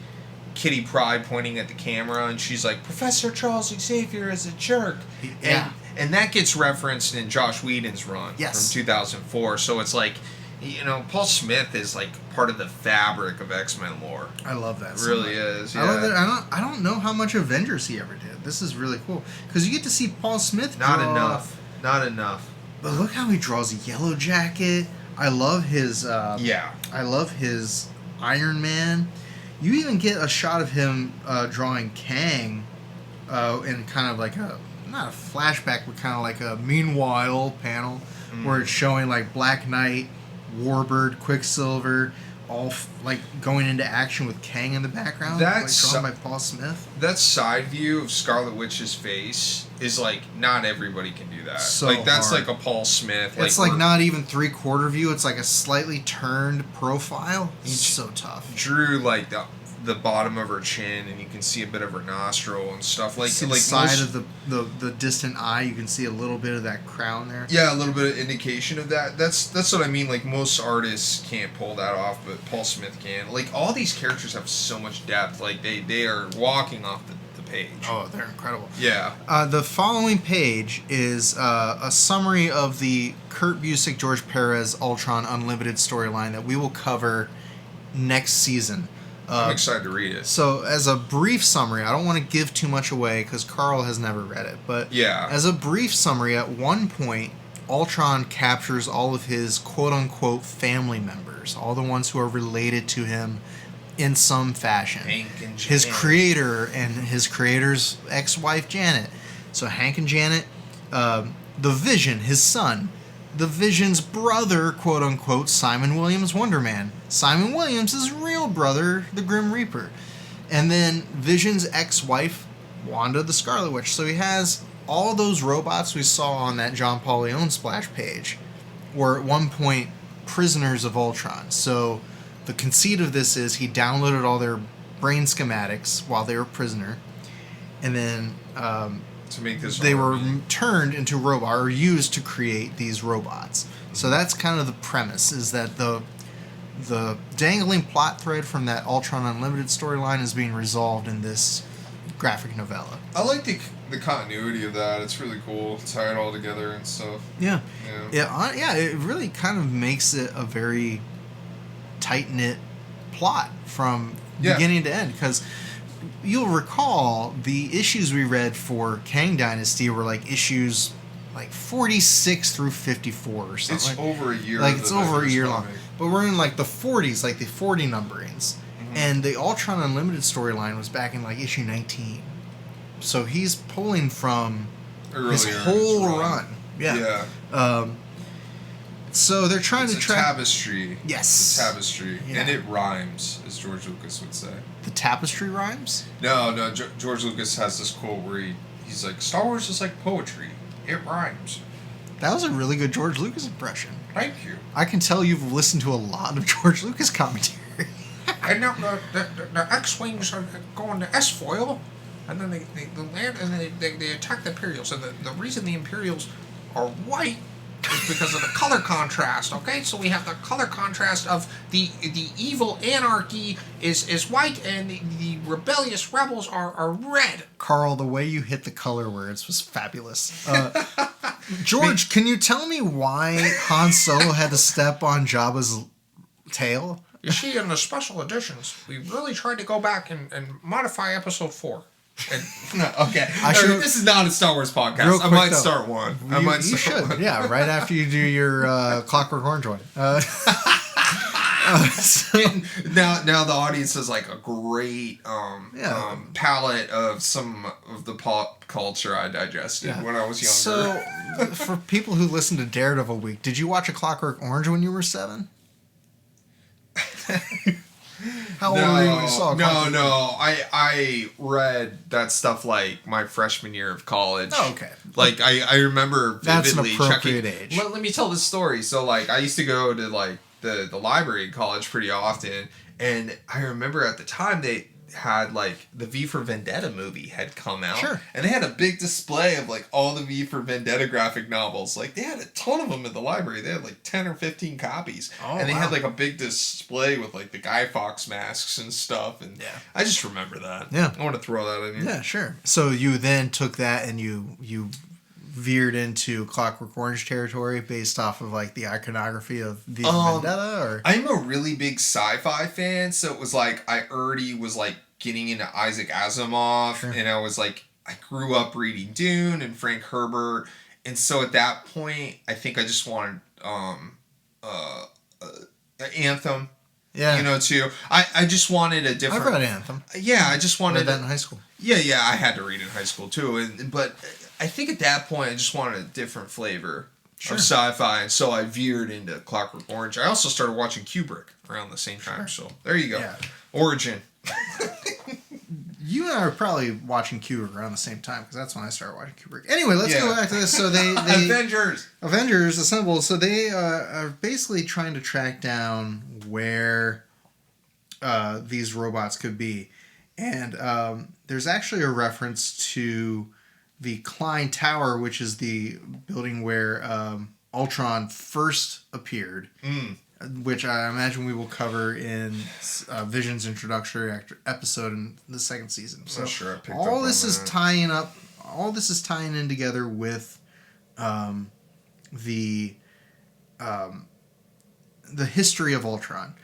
Kitty Pryde pointing at the camera, and she's like, Professor Charles Xavier is a jerk. Yeah. And that gets referenced in Josh Whedon's run from 2004. So it's like, Paul Smith is like part of the fabric of X-Men lore. I love that. It really is. Yeah. I love that. I don't know how much Avengers he ever did. This is really cool because you get to see Paul Smith. Not enough. But look how he draws Yellow Jacket. I love his. I love his Iron Man. You even get a shot of him drawing Kang, in kind of like not a flashback, but kind of like a meanwhile panel where it's showing like Black Knight, Warbird, Quicksilver, all like going into action with Kang in the background. That's drawn by Paul Smith. That side view of Scarlet Witch's face is like not everybody can do that. So like that's hard. like a Paul Smith. It's like not even 3/4 view. It's like a slightly turned profile. It's so tough. Drew like the bottom of her chin, and you can see a bit of her nostril and stuff. Like the side of the distant eye, you can see a little bit of that crown there. Yeah, a little bit of indication of that. That's what I mean. Like most artists can't pull that off, but Paul Smith can. Like all these characters have so much depth. Like they are walking off the page. Oh, they're incredible. Yeah. The following page is a summary of the Kurt Busiek, George Perez, Ultron Unlimited storyline that we will cover next season. I'm excited to read it. So, as a brief summary, I don't want to give too much away because Carl has never read it, but as a brief summary, at one point, Ultron captures all of his quote-unquote family members, all the ones who are related to him in some fashion. Hank and Janet. His creator and his creator's ex-wife, Janet. So Hank and Janet, the Vision, his son, the Vision's brother, quote-unquote, Simon Williams Wonder Man. Simon Williams' his real brother, the Grim Reaper. And then Vision's ex-wife, Wanda the Scarlet Witch. So he has all those robots we saw on that John Paul Leon splash page were at one point prisoners of Ultron. So the conceit of this is he downloaded all their brain schematics while they were prisoner, and then to make this they were turned into robot or used to create these robots. So that's kind of the premise, is that the dangling plot thread from that Ultron Unlimited storyline is being resolved in this graphic novella. I like the continuity of that. It's really cool. Tie it all together and stuff. Yeah. It really kind of makes it a very tight-knit plot from beginning to end, because you'll recall the issues we read for Kang Dynasty were like issues like 46 through 54 or something. It's over a year. Like it's over a year long. But we're in like the 40s, like the 40 numberings. And the Ultron Unlimited storyline was back in like issue 19. So he's pulling from his whole run. Yeah. So they're trying to track... tapestry. Yes. It's a tapestry. Yeah. And it rhymes, as George Lucas would say. The tapestry rhymes? No. George Lucas has this quote where he's like, Star Wars is like poetry. It rhymes. That was a really good George Lucas impression. Thank you. I can tell you've listened to a lot of George Lucas commentary. And now the X-Wings are going to S-foil, and then they land, and then they attack the Imperials. And the reason the Imperials are white is because of the color contrast, okay? So we have the color contrast of the evil anarchy is white, and the rebellious rebels are red. Carl, the way you hit the color words was fabulous. George, can you tell me why Han Solo had to step on Jabba's tail? You see, in the special editions, we really tried to go back and modify Episode 4. And, okay, this is not a Star Wars podcast. I might start one. You should, yeah, right after you do your Clockwork Orange one. Now the audience has like a great palette of some of the pop culture I digested when I was younger. So, for people who listen to Daredevil Week, did you watch A Clockwork Orange when you were 7? How old were you when you saw Clockwork? No. I read that stuff like my freshman year of college. Oh, okay. Like I remember vividly That's an appropriate age. Let me tell this story. So like I used to go to like the library in college pretty often, and I remember at the time they had like the V for Vendetta movie had come out. Sure. And they had a big display of like all the V for Vendetta graphic novels. Like they had a ton of them in the library. They had like 10 or 15 copies. Oh, and they had like a big display with like the Guy Fawkes masks and stuff. And I just remember that. Yeah. I want to throw that in here. Yeah, sure. So you then took that and you veered into Clockwork Orange territory based off of like the iconography of V for Vendetta, or I'm a really big sci-fi fan, so it was like I already was like getting into Isaac Asimov, and I was like I grew up reading Dune and Frank Herbert, and so at that point I think I just wanted Anthem. Yeah. You know, too. I just wanted a different... I've read Anthem. Yeah, I just wanted... Read that in high school. Yeah, I had to read it in high school, too. But I think at that point, I just wanted a different flavor of sci-fi, and so I veered into Clockwork Orange. I also started watching Kubrick around the same time, so there you go. Yeah. Origin. You and I were probably watching Kubrick around the same time, because that's when I started watching Kubrick. Anyway, let's go back to this. So they Avengers Assemble. So they are basically trying to track down where these robots could be. And there's actually a reference to the Klein Tower, which is the building where Ultron first appeared. Which I imagine we will cover in Vision's introductory episode in the second season. So all this is tying in together with the history of Ultron,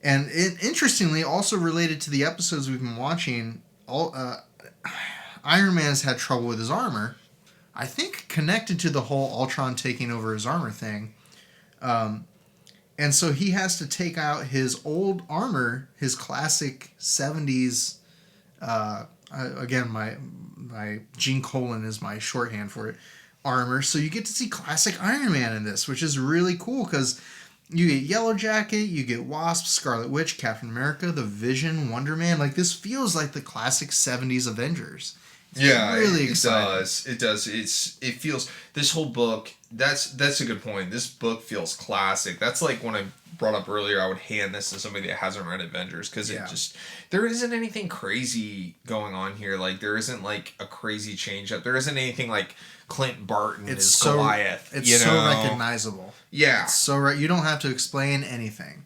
and interestingly also related to the episodes we've been watching. Iron Man has had trouble with his armor, I think, connected to the whole Ultron taking over his armor thing. And so he has to take out his old armor, his classic 70s. Again, my Gene Colan is my shorthand for it. Armor. So you get to see classic Iron Man in this, which is really cool because you get Yellow Jacket, you get Wasp, Scarlet Witch, Captain America, the Vision, Wonder Man. Like, this feels like the classic 70s Avengers. It's really exciting. It does. It feels, this whole book, that's a good point. This book feels classic. That's like when I brought up earlier, I would hand this to somebody that hasn't read Avengers because it just, there isn't anything crazy going on here. Like, there isn't like a crazy change up. There isn't anything like Clint Barton is Goliath. It's so recognizable. Yeah. It's so you don't have to explain anything.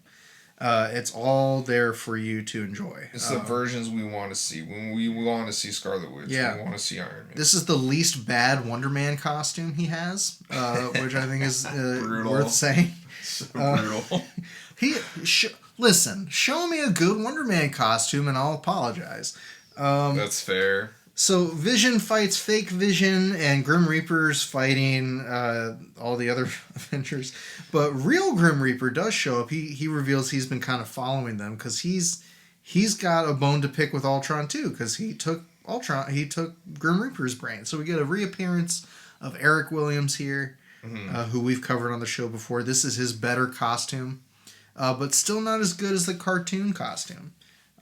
It's all there for you to enjoy. It's the versions we want to see. When we want to see Scarlet Witch, we want to see Iron Man. This is the least bad Wonder Man costume he has, which I think is worth saying. So brutal. Listen, show me a good Wonder Man costume and I'll apologize. That's fair. So Vision fights Fake Vision and Grim Reaper's fighting all the other Avengers. But real Grim Reaper does show up. He reveals he's been kind of following them because he's got a bone to pick with Ultron too because he took Grim Reaper's brain. So we get a reappearance of Eric Williams here, who we've covered on the show before. This is his better costume, but still not as good as the cartoon costume.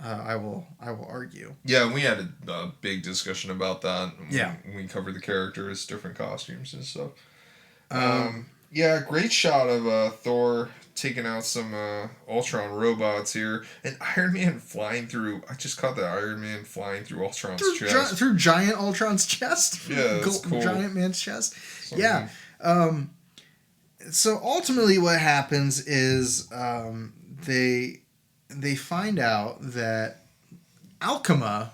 I will argue. Yeah, we had a big discussion about that. When we covered the characters, different costumes and stuff. Great shot of Thor taking out some Ultron robots here. And Iron Man flying through. I just caught the Iron Man flying through Ultron's chest. Through giant Ultron's chest? Yeah, that's cool. Giant man's chest? Yeah. So ultimately what happens is they find out that Alchema,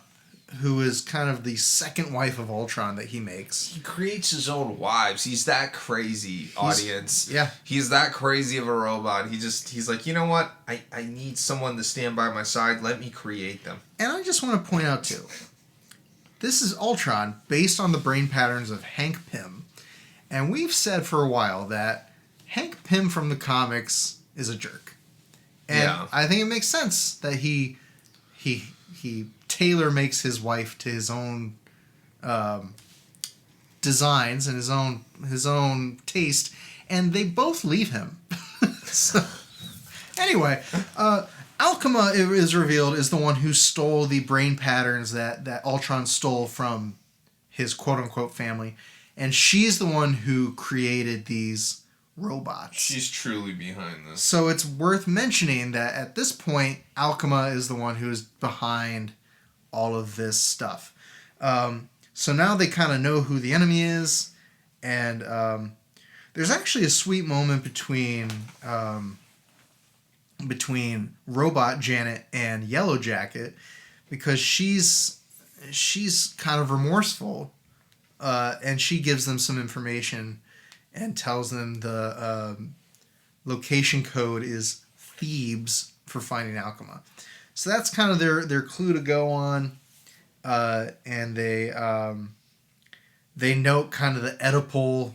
who is kind of the second wife of Ultron that he makes. He creates his own wives. He's that crazy, audience. Yeah. He's that crazy of a robot. He's like, you know what? I need someone to stand by my side. Let me create them. And I just want to point out, too, this is Ultron based on the brain patterns of Hank Pym. And we've said for a while that Hank Pym from the comics is a jerk. And I think it makes sense that he tailor makes his wife to his own designs and his own taste, and they both leave him. So, anyway, Alchema, it is revealed, is the one who stole the brain patterns that Ultron stole from his quote-unquote family, and she's the one who created these robots. She's truly behind this. So it's worth mentioning that at this point, Alchema is the one who is behind all of this stuff. So now they kind of know who the enemy is, and there's actually a sweet moment between Robot Janet and Yellow Jacket because she's kind of remorseful, and she gives them some information and tells them the location code is Thebes for finding Alchema. So that's kind of their clue to go on, and they note kind of the Oedipal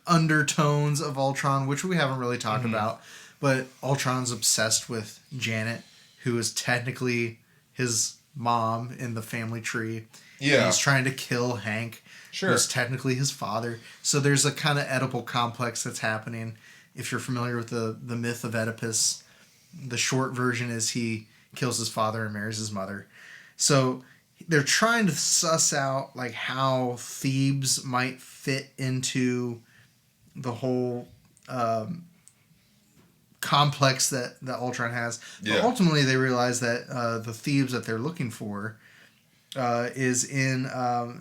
undertones of Ultron, which we haven't really talked about, but Ultron's obsessed with Janet, who is technically his mom in the family tree. Yeah. He's trying to kill Hank, who's technically his father. So there's a kind of Oedipal complex that's happening. If you're familiar with the myth of Oedipus, the short version is he kills his father and marries his mother. So they're trying to suss out like how Thebes might fit into the whole complex that Ultron has. But ultimately they realize that the Thebes that they're looking for is in,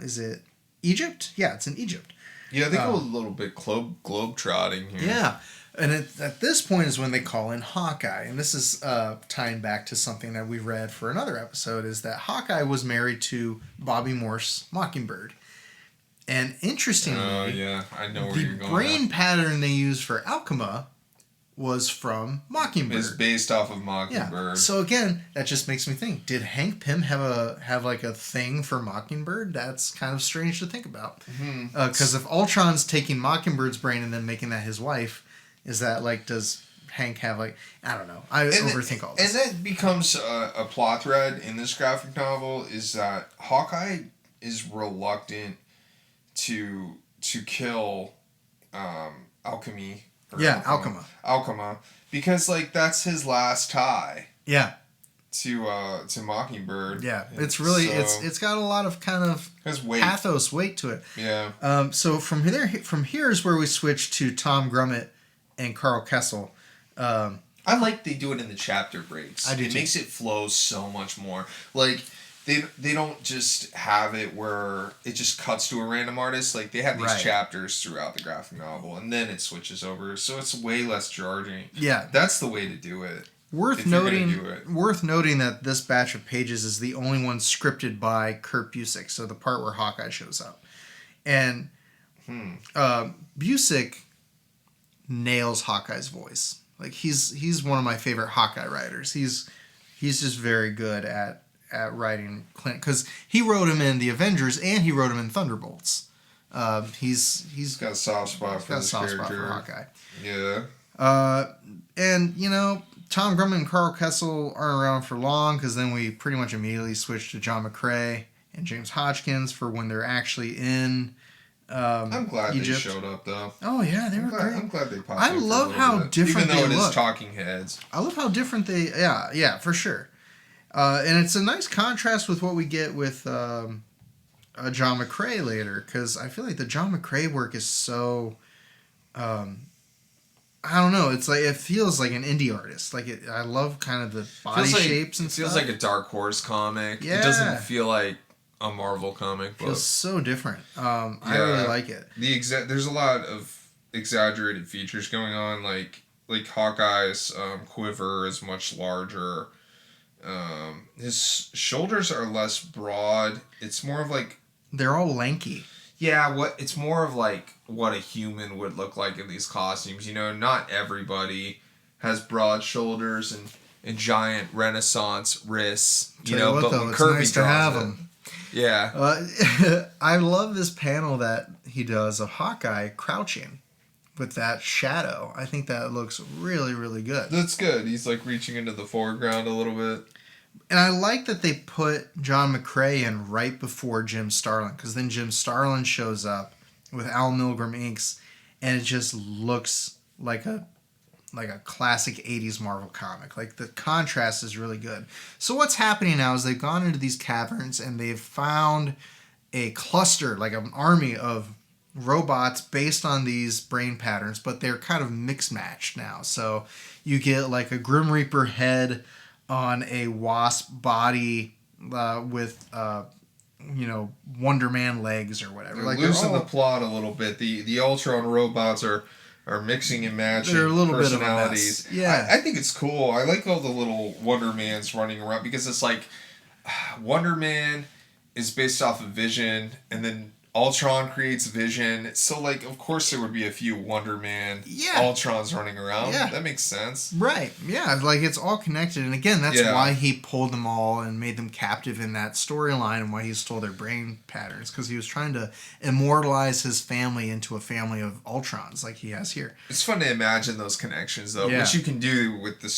is it Egypt? Yeah, it's in Egypt. Yeah, they go a little bit globe-trotting here. Yeah, and at this point is when they call in Hawkeye. And this is tying back to something that we read for another episode, is that Hawkeye was married to Bobby Morse Mockingbird. And interestingly, I know where you're going. The brain pattern they use for Alchema was from Mockingbird. It's based off of Mockingbird. Yeah. So again, that just makes me think: did Hank Pym have like a thing for Mockingbird? That's kind of strange to think about. Because if Ultron's taking Mockingbird's brain and then making that his wife, is that like does Hank have like I don't know? I overthink all this. And that becomes a plot thread in this graphic novel is that Hawkeye is reluctant to kill Alchemy. Alchema, because like that's his last tie. Yeah. To Mockingbird. Yeah, it's really it's got a lot of kind of pathos weight to it. Yeah. So from here is where we switch to Tom Grummett and Carl Kessel. I like they do it in the chapter breaks. It makes it flow so much more. Like they don't just have it where it just cuts to a random artist. Like they have these chapters throughout the graphic novel, and then it switches over, so it's way less jarring. Yeah, that's the way to do it. Worth noting that this batch of pages is the only one scripted by Kurt Busiek. So the part where Hawkeye shows up, and Busiek nails Hawkeye's voice. Like he's one of my favorite Hawkeye writers. He's just very good at writing Clint, because he wrote him in the Avengers and he wrote him in Thunderbolts. He's got a soft spot for Hawkeye. Yeah. And you know, Tom Grummett and Carl Kessel aren't around for long, because then we pretty much immediately switch to John McCrae and James Hodgkins for when they're actually in I'm glad Egypt. They showed up though. Oh yeah, they were great. I'm glad they popped. I love how different they look. Even though it is look. talking heads. I love how different they. Yeah, for sure. And it's a nice contrast with what we get with John McCrae later, because I feel like the John McCrae work is so. I don't know. It's like it feels like an indie artist. Like I love kind of the body shapes and stuff. It feels like a Dark Horse comic. Yeah. It doesn't feel like a Marvel comic book. It feels so different. I really like it. There's a lot of exaggerated features going on, like Hawkeye's quiver is much larger. His shoulders are less broad. It's more of like they're all lanky. Yeah, it's more of like what a human would look like in these costumes. You know, not everybody has broad shoulders and giant Renaissance wrists. But when Kirby nice to have them. Yeah. I love this panel that he does of Hawkeye crouching with that shadow. I think that looks really, really good. That's good. He's like reaching into the foreground a little bit. And I like that they put John McCrae in right before Jim Starlin, because then Jim Starlin shows up with Al Milgrom inks, and it just looks like a classic 80s Marvel comic. Like the contrast is really good. So what's happening now is they've gone into these caverns and they've found a cluster, like an army of robots based on these brain patterns, but they're kind of mixed matched now. So you get like a Grim Reaper head on a wasp body with Wonder Man legs or whatever. They're losing the plot a little bit. The Ultron robots are mixing and matching personalities. Bit of a mess. Yeah, I think it's cool. I like all the little Wonder Mans running around, because it's like Wonder Man is based off of Vision, and then Ultron creates Vision. So, like, of course there would be a few Wonder Man Ultrons running around. Yeah. That makes sense. Right. Yeah, like, it's all connected. And again, that's why he pulled them all and made them captive in that storyline, and why he stole their brain patterns, because he was trying to immortalize his family into a family of Ultrons like he has here. It's fun to imagine those connections, though, which you can do with the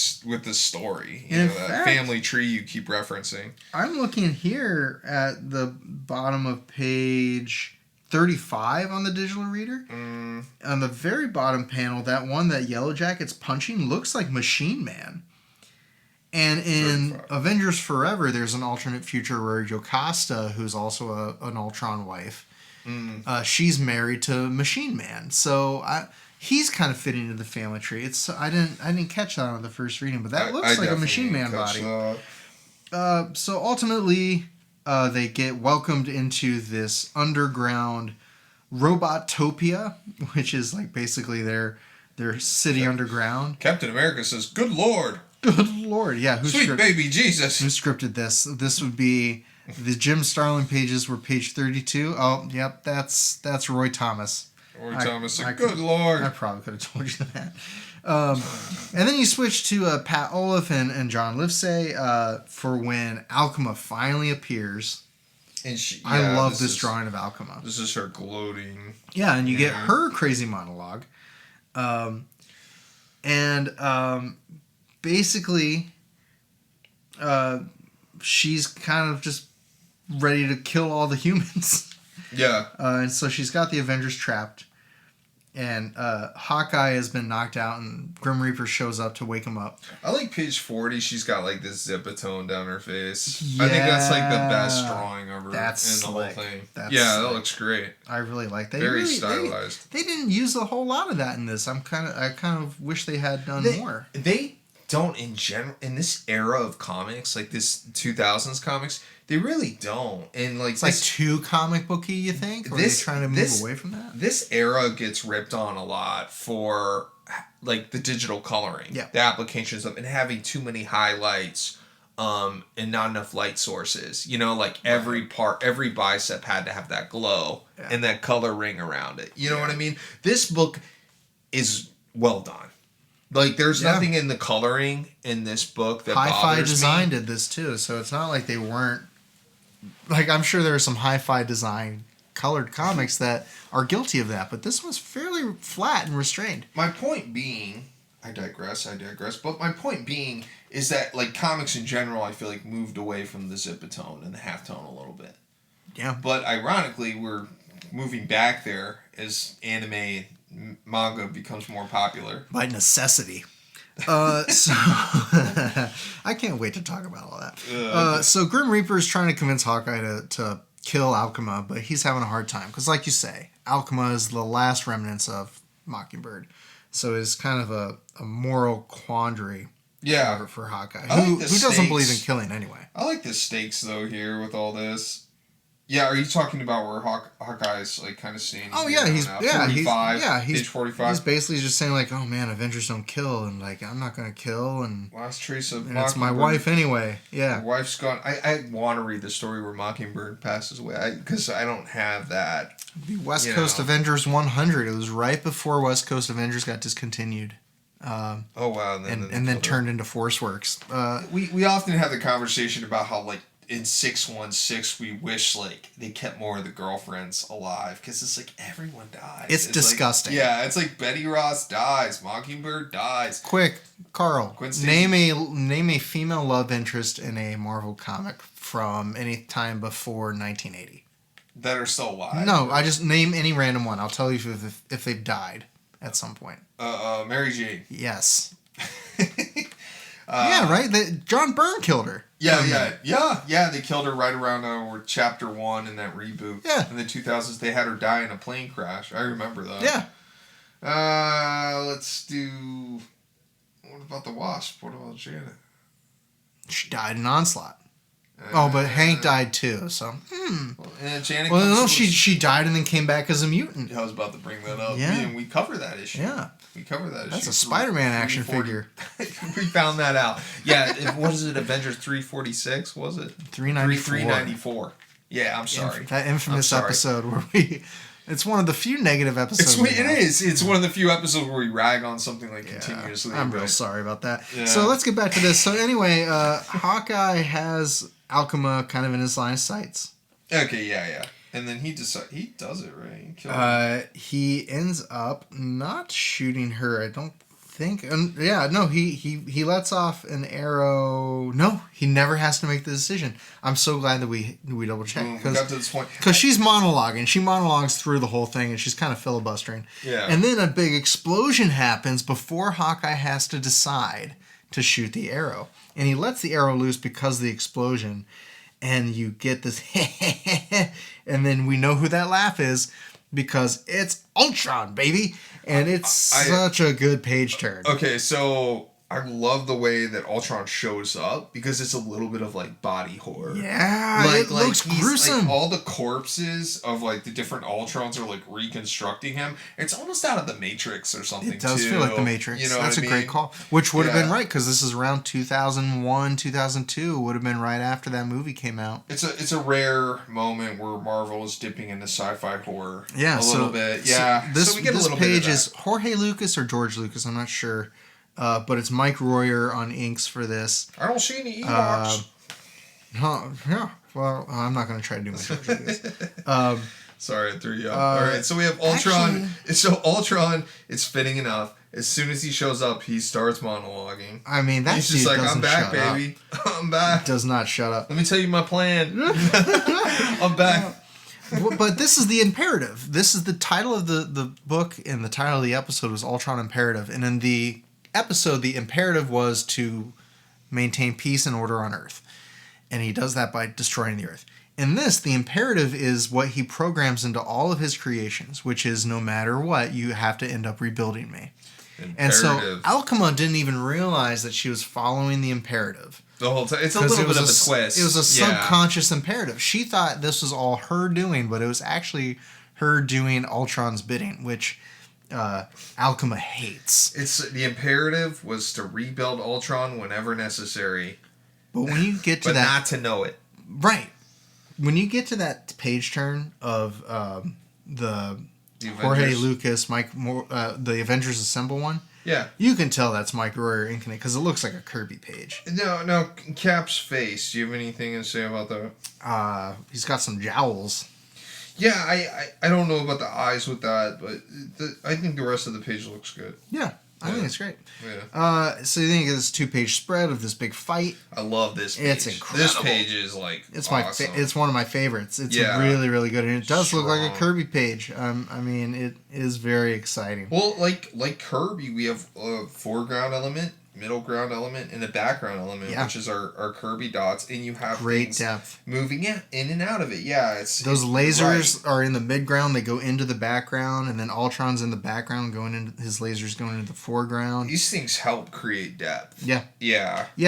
story. That family tree you keep referencing. I'm looking here at the bottom of page 35 on the digital reader. On the very bottom panel, that one that Yellow Jacket's punching looks like Machine Man. And in Avengers Forever, there's an alternate future where Jocasta, who's also an Ultron wife, she's married to Machine Man. So he's kind of fitting into the family tree. I didn't catch that on the first reading, but that looks like a Machine Man body. So ultimately, they get welcomed into this underground Robotopia, which is like basically their city underground. Captain America says, "Good Lord." Good Lord, yeah. Sweet baby Jesus. Who scripted this? This would be the Jim Starlin pages were page 32. Oh, yep, that's Roy Thomas. Roy Thomas said, good Lord. I probably could have told you that. And then you switch to Pat Olaf and John Livesey for when Alchema finally appears. And I love this drawing of Alchema. This is her gloating. Yeah, and you get her crazy monologue. Basically, she's kind of just ready to kill all the humans. Yeah. And so she's got the Avengers trapped. And Hawkeye has been knocked out, and Grim Reaper shows up to wake him up. I like page 40. She's got like this zipatone down her face. Yeah, I think that's like the best drawing of her in the whole thing. That looks great. I really like that. Very stylized. They didn't use a whole lot of that in this. I kind of wish they had done more. They don't in general in this era of comics, like this 2000s comics. They really don't. And like it's like too comic booky, you think? Or are they trying to move away from that? This era gets ripped on a lot for like the digital coloring. Yeah. The applications of and having too many highlights and not enough light sources. You know, like every bicep had to have that glow and that color ring around it. You know what I mean? This book is well done. Like, there's nothing in the coloring in this book that bothers me. Hi-Fi Design did this too, so it's not like they weren't. Like, I'm sure there are some Hi-Fi Design colored comics that are guilty of that, but this one's fairly flat and restrained. My point being, I digress, but my point being is that, like, comics in general, I feel like moved away from the zipatone and the halftone a little bit. Yeah. But ironically, we're moving back there as anime manga becomes more popular. By necessity. So I can't wait to talk about all that. So Grim Reaper is trying to convince Hawkeye to kill Alchema, but he's having a hard time. Because like you say, Alchema is the last remnants of Mockingbird. So it's kind of a moral quandary for Hawkeye, who doesn't believe in killing anyway. I like the stakes, though, here with all this. Yeah, are you talking about where Hawkeye's like kind of standing? Oh yeah, he's 45. He's 45. He's basically just saying like, "Oh man, Avengers don't kill," and like, "I'm not gonna kill," and last trace of it's my wife anyway. Yeah, my wife's gone. I want to read the story where Mockingbird passes away because I don't have that. The West Coast Avengers 100. It was right before West Coast Avengers got discontinued. Oh wow! And then turned into Force Works. We often have the conversation about how like. In 616, we wish like they kept more of the girlfriends alive because it's like everyone dies. It's disgusting. Like, it's like Betty Ross dies, Mockingbird dies. Quick, Carl, name a female love interest in a Marvel comic from any time before 1980 that are still alive. No, I just name any random one. I'll tell you if they've died at some point. Mary Jane. Yes. Yeah, right. John Byrne killed her. Yeah. They killed her right around chapter 1 in that reboot. Yeah. In the 2000s, they had her die in a plane crash. I remember that. Yeah. Let's do. What about the Wasp? What about Janet? She died in Onslaught. But Hank died too. So. Janet. Well, no, she died and then came back as a mutant. I was about to bring that up. Yeah. We cover that issue. Yeah. We cover that issue. That's a Spider-Man action figure. We found that out. Yeah, what is it? Avengers 346, was it? 394. Yeah, I'm sorry. That infamous episode where it's one of the few negative episodes. It is. It's one of the few episodes where we rag on something like continuously. I'm real sorry about that. Yeah. So let's get back to this. So anyway, Hawkeye has Alchema kind of in his line of sights. Okay, yeah. And then he does it, right? He ends up not shooting her, I don't think. He lets off an arrow. No, he never has to make the decision. I'm so glad that we double checked. We got to this point. Because she's monologuing. She monologues through the whole thing, and she's kind of filibustering. Yeah. And then a big explosion happens before Hawkeye has to decide to shoot the arrow. And he lets the arrow loose because of the explosion. And you get this and then we know who that laugh is because it's Ultron, baby. And it's such a good page turn. Okay, so I love the way that Ultron shows up because it's a little bit of like body horror. Yeah, it looks gruesome. Like, all the corpses of like the different Ultrons are like reconstructing him. It's almost out of the Matrix or something. It does feel like the Matrix. You know That's a great call. Which would have been right because this is around 2001, 2002. Would have been right after that movie came out. It's a rare moment where Marvel is dipping into sci-fi horror. Yeah, a little bit. Yeah. So we get a little page bit of is Jorge Lucas or George Lucas. I'm not sure. But it's Mike Royer on inks for this. I don't see any Ewoks. Yeah. Well, I'm not going to try to do my George Lucas. Sorry, I threw you off. All right, so we have Ultron. Ultron is fitting enough. As soon as he shows up, he starts monologuing. I mean, he's just like, "I'm back, baby. I'm back." Does not shut up. Let me tell you my plan. I'm back. But this is the imperative. This is the title of the book, and the title of the episode was Ultron Imperative. And in the episode, the imperative was to maintain peace and order on Earth. And he does that by destroying the Earth. In this, the imperative is what he programs into all of his creations, which is no matter what, you have to end up rebuilding me. Imperative. And so Alchema didn't even realize that she was following the imperative. The whole time. It's a little bit of a twist. It was a subconscious imperative. She thought this was all her doing, but it was actually her doing Ultron's bidding, which Alchema hates. It's the imperative was to rebuild Ultron whenever necessary. But when you get to but that, not to know it. Right. When you get to that page turn of the Jorge Lucas, the Avengers Assemble one, you can tell that's Mike Royer inking it because it looks like a Kirby page. No, Cap's face. Do you have anything to say about that? He's got some jowls. Yeah, I don't know about the eyes with that, but I think the rest of the page looks good. Yeah, I think it's great. Yeah. So you think of this 2-page spread of this big fight. I love this page. It's incredible. This page is like awesome. It's one of my favorites. It's really, really good, and it does look like a Kirby page. I mean, it is very exciting. Well, like Kirby, we have a foreground element, middle ground element, and a background element, which is our Kirby dots, and you have great depth moving in and out of it. Yeah, those lasers are in the midground. They go into the background, and then Ultron's in the background, going into his lasers going into the foreground. These things help create depth. Yeah.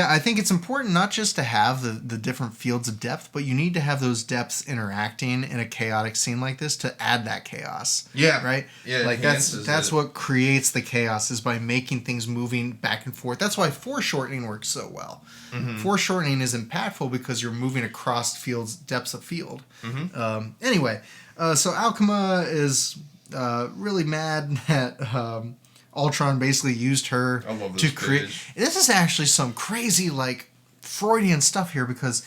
I think it's important not just to have the different fields of depth, but you need to have those depths interacting in a chaotic scene like this to add that chaos. Yeah. Right. Yeah. Like that's what creates the chaos, is by making things moving back and forth. That's why foreshortening works so well. Mm-hmm. Foreshortening is impactful because you're moving across fields, depths of field. Mm-hmm. Anyway, so Alchema is really mad that Ultron basically used her to create. This is actually some crazy like Freudian stuff here, because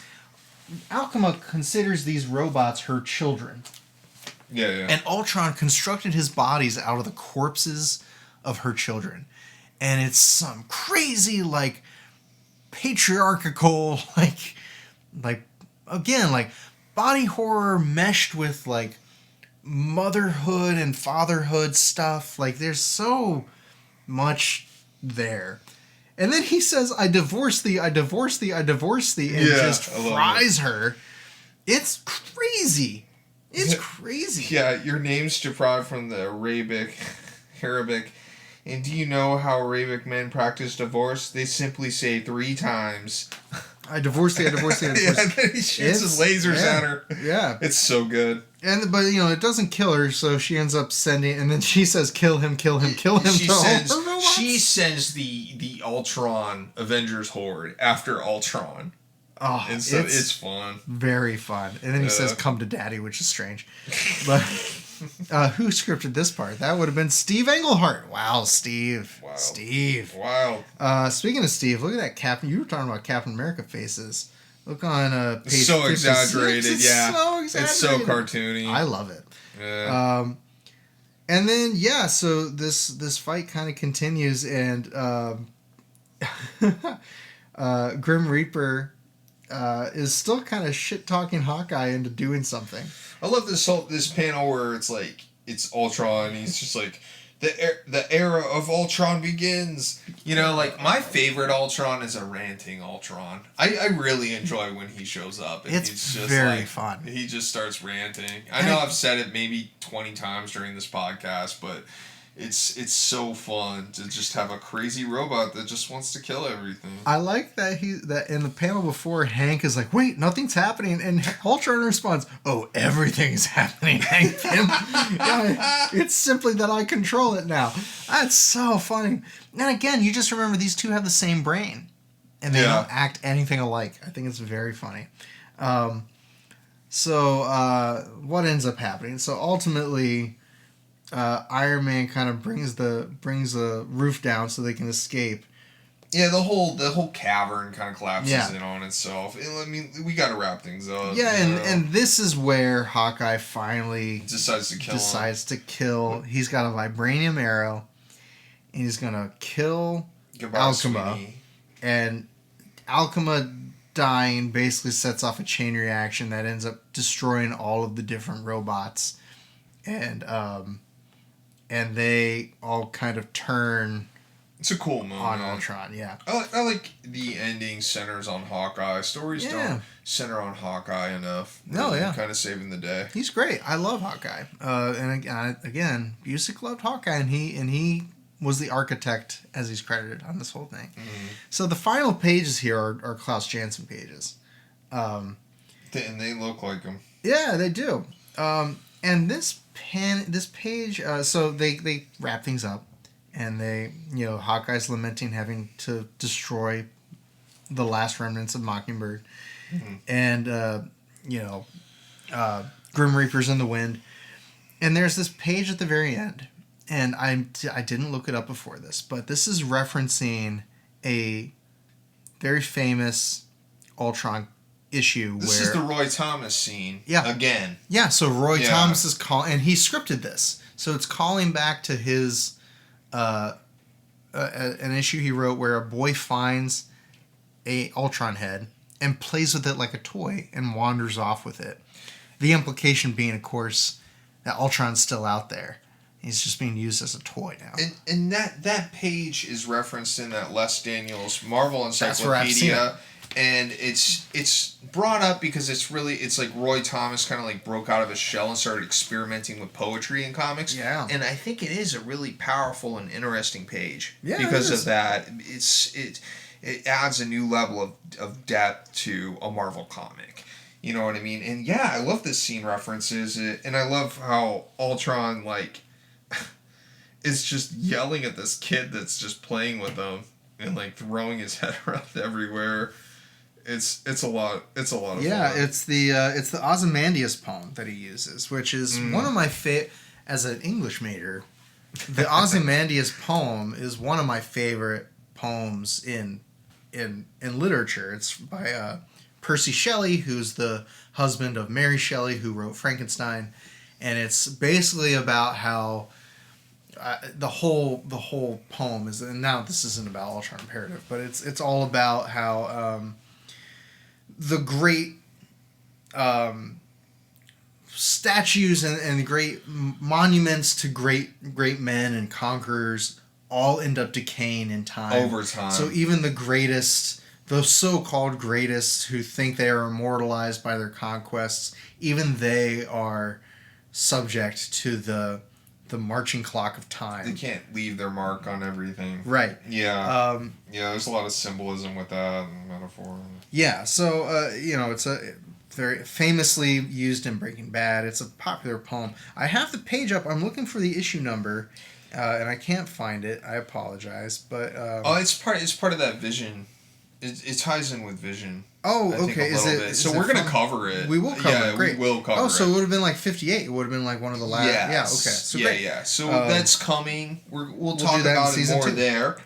Alchema considers these robots her children. Yeah. And Ultron constructed his bodies out of the corpses of her children. And it's some crazy, like, patriarchal, like again, like, body horror meshed with, like, motherhood and fatherhood stuff. Like, there's so much there. And then he says, I divorce thee, and just fries her. It's crazy. It's crazy. Yeah, your name's deprived from the Arabic. And do you know how Arabic men practice divorce? They simply say 3 times. I divorce thee. And then he shoots his lasers at her. Yeah. It's so good. But it doesn't kill her, so she ends up sending, and then she says, kill him. She sends the Ultron Avengers horde after Ultron. Oh, and so it's fun. Very fun. And then he says, come to daddy, which is strange. But who scripted this part? That would have been Steve Englehart. Wow, Steve. Wow. Steve. Wow. Speaking of Steve, look at that Captain. You were talking about Captain America faces. Look on page so 56. exaggerated, It's so exaggerated. It's so cartoony. I love it. Yeah. And then, so this fight kind of continues, and Grim Reaper is still kind of shit-talking Hawkeye into doing something. I love this panel where it's like, it's Ultron, and he's just like, the era of Ultron begins. Like, my favorite Ultron is a ranting Ultron. I really enjoy when he shows up. And it's he's just very fun. He just starts ranting. I know I've said it maybe 20 times during this podcast, but It's so fun to just have a crazy robot that just wants to kill everything. I like that that in the panel before, Hank is like, "Wait, nothing's happening," and Ultron responds, "Oh, everything's happening, Hank Pym. Yeah, it's simply that I control it now." That's so funny. And again, you just remember these two have the same brain, and they don't act anything alike. I think it's very funny. So what ends up happening? So ultimately, Iron Man kind of brings the roof down so they can escape. Yeah, the whole cavern kind of collapses in on itself. I mean, we got to wrap things up. Yeah, and this is where Hawkeye finally decides to kill. He's got a vibranium arrow, and he's gonna kill Alchema. Sweetie. And Alchema dying basically sets off a chain reaction that ends up destroying all of the different robots, and they all kind of turn. It's a cool moment. On Ultron, yeah. I like the ending centers on Hawkeye. Stories don't center on Hawkeye enough. Kind of saving the day. He's great. I love Hawkeye. And again, Busick loved Hawkeye, and he was the architect, as he's credited, on this whole thing. Mm-hmm. So the final pages here are Klaus Janson pages. And they look like him. Yeah, they do. And this page, so they wrap things up. And they, Hawkeye's lamenting having to destroy the last remnants of Mockingbird. Mm-hmm. And, Grim Reaper's in the wind. And there's this page at the very end. And I didn't look it up before this, but this is referencing a very famous Ultron issue. This is the Roy Thomas scene. Yeah. Again. Yeah, so Roy Thomas is calling, and he scripted this. So it's calling back to his... an issue he wrote where a boy finds a Ultron head and plays with it like a toy and wanders off with it. The implication being, of course, that Ultron's still out there. He's just being used as a toy now. And that page is referenced in that Les Daniels Marvel Encyclopedia. And it's brought up because it's like Roy Thomas kind of like broke out of his shell and started experimenting with poetry in comics. Yeah. And I think it is a really powerful and interesting page. Yeah, because of that. It adds a new level of depth to a Marvel comic. You know what I mean? And yeah, I love this scene references it, and I love how Ultron like is just yelling at this kid that's just playing with him and like throwing his head around everywhere. It's a lot of fun. Yeah, it's the Ozymandias poem that he uses, which is one of my as an English major. The Ozymandias poem is one of my favorite poems in literature. It's by Percy Shelley, who's the husband of Mary Shelley, who wrote Frankenstein, and it's basically about how the whole poem is. And now this isn't about Ultron Imperative, but it's all about how the great statues and great monuments to great men and conquerors all end up decaying in time. Over time. So even the greatest, those so-called greatest who think they are immortalized by their conquests, even they are subject to the marching clock of time. They can't leave their mark on everything. Right. Yeah. There's a lot of symbolism with that and metaphor. Yeah, so, it's a very famously used in Breaking Bad. It's a popular poem. I have the page up. I'm looking for the issue number, and I can't find it. I apologize, but... it's part of that Vision. It ties in with Vision. Oh, okay. Is it? So we're going to cover it. We will cover it. Great. We will cover it. Oh, so it would have been like 58. It would have been like one of the last... Yes. Yeah, okay. So great. Yeah. So that's coming. We'll talk about it more 2. there.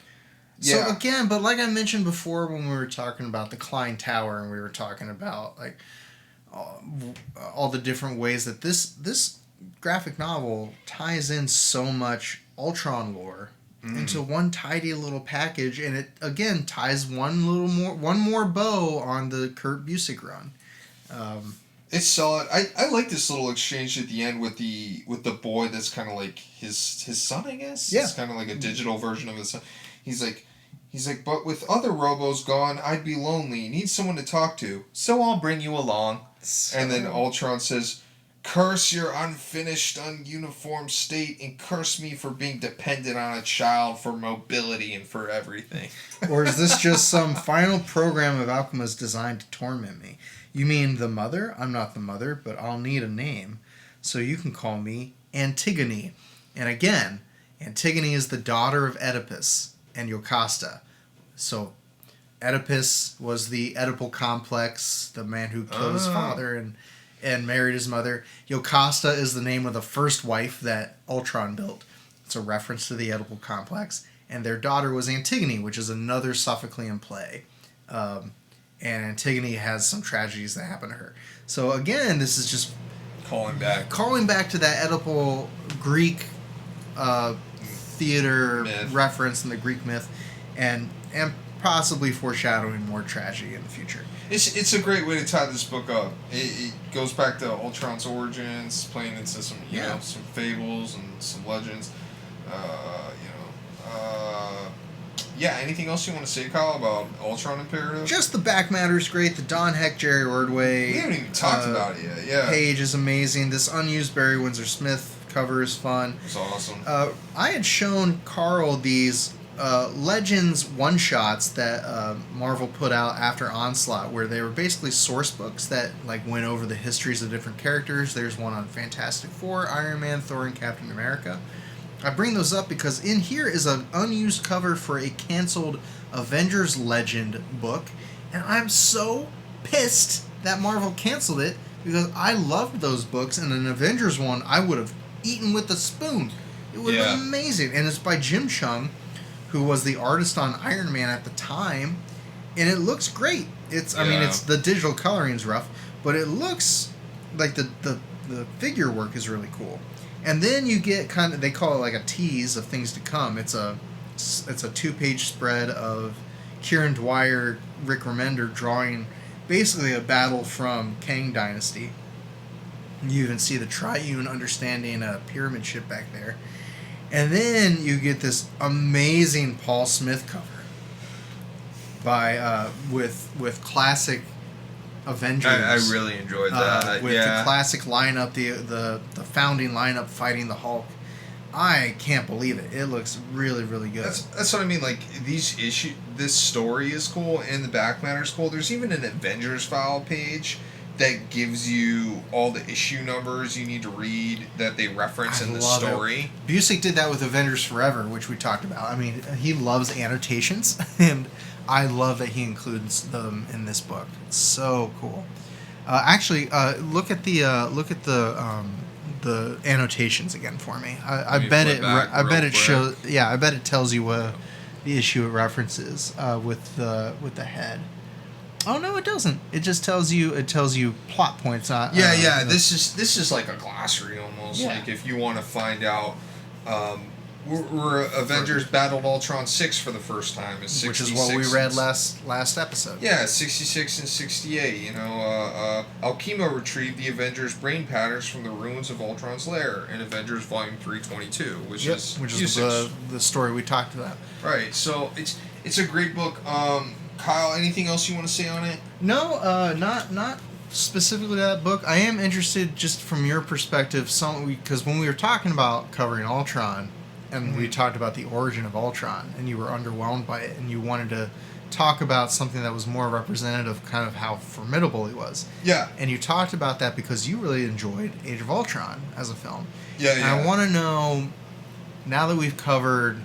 Yeah. So again, but like I mentioned before when we were talking about the Klein Tower and we were talking about like all the different ways that this graphic novel ties in so much Ultron lore into one tidy little package, and it again ties one more bow on the Kurt Busiek run. It's solid. I like this little exchange at the end with the boy that's kind of like his son, I guess. Yeah. It's kind of like a digital version of his son. He's like, but with other robos gone, I'd be lonely. Need someone to talk to. So I'll bring you along. And then Ultron says, Curse your unfinished, ununiform state, and curse me for being dependent on a child for mobility and for everything. Or is this just some final program of Alchema's designed to torment me? You mean the mother? I'm not the mother, but I'll need a name. So you can call me Antigone. And again, Antigone is the daughter of Oedipus and Jocasta. So Oedipus was the Oedipal complex, the man who killed his father and married his mother. Jocasta is the name of the first wife that Ultron built. It's a reference to the Oedipal complex. And their daughter was Antigone, which is another Sophoclean play. And Antigone has some tragedies that happen to her. So again, this is just calling back to that Oedipal Greek theater myth. Reference in the Greek myth, and possibly foreshadowing more tragedy in the future. It's a great way to tie this book up. It goes back to Ultron's origins, playing into some some fables and some legends. Anything else you want to say, Kyle, about Ultron Imperative? Just the back matter is great. The Don Heck, Jerry Ordway. We haven't even talked about it yet. Yeah. Page is amazing. This unused Barry Windsor Smith cover is fun. It's awesome. I had shown Carl these Legends one-shots that Marvel put out after Onslaught, where they were basically source books that went over the histories of different characters. There's one on Fantastic Four, Iron Man, Thor, and Captain America. I bring those up because in here is an unused cover for a canceled Avengers Legend book, and I'm so pissed that Marvel canceled it because I loved those books, and an Avengers one I would have eaten with a spoon. It would have been amazing, and it's by Jim Chung, who was the artist on Iron Man at the time, and it looks great. I mean, it's the digital coloring's rough, but it looks like the figure work is really cool. And then you get they call it like a tease of things to come. It's a 2-page spread of Kieran Dwyer, Rick Remender drawing basically a battle from Kang Dynasty. You even see the triune understanding pyramid ship back there. And then you get this amazing Paul Smith cover by with classic Avengers. I really enjoyed that. With the classic lineup, the founding lineup fighting the Hulk. I can't believe it. It looks really, really good. That's what I mean. Like this story is cool, and the back matter is cool. There's even an Avengers file page that gives you all the issue numbers you need to read that they reference in the story. Bluesky did that with Avengers Forever, which we talked about. I mean, he loves annotations, and I love that he includes them in this book. It's so cool. Look at the annotations again for me. I bet it shows. Yeah, I bet it tells you what the issue it references with the head. Oh no, it doesn't. It just tells you plot points. This is like a glossary almost. Yeah. Like if you want to find out, where Avengers battled Ultron 6 for the first time is 66, which is what we read last episode. Yeah, 66 and 68. Alchemo retrieved the Avengers' brain patterns from the ruins of Ultron's lair in Avengers Volume 322, which is the story we talked about. Right. So it's a great book. Kyle, anything else you want to say on it? No, not specifically that book. I am interested, just from your perspective, because when we were talking about covering Ultron, and we talked about the origin of Ultron, and you were underwhelmed by it, and you wanted to talk about something that was more representative of kind of how formidable he was. Yeah. And you talked about that because you really enjoyed Age of Ultron as a film. Yeah, and I want to know, now that we've covered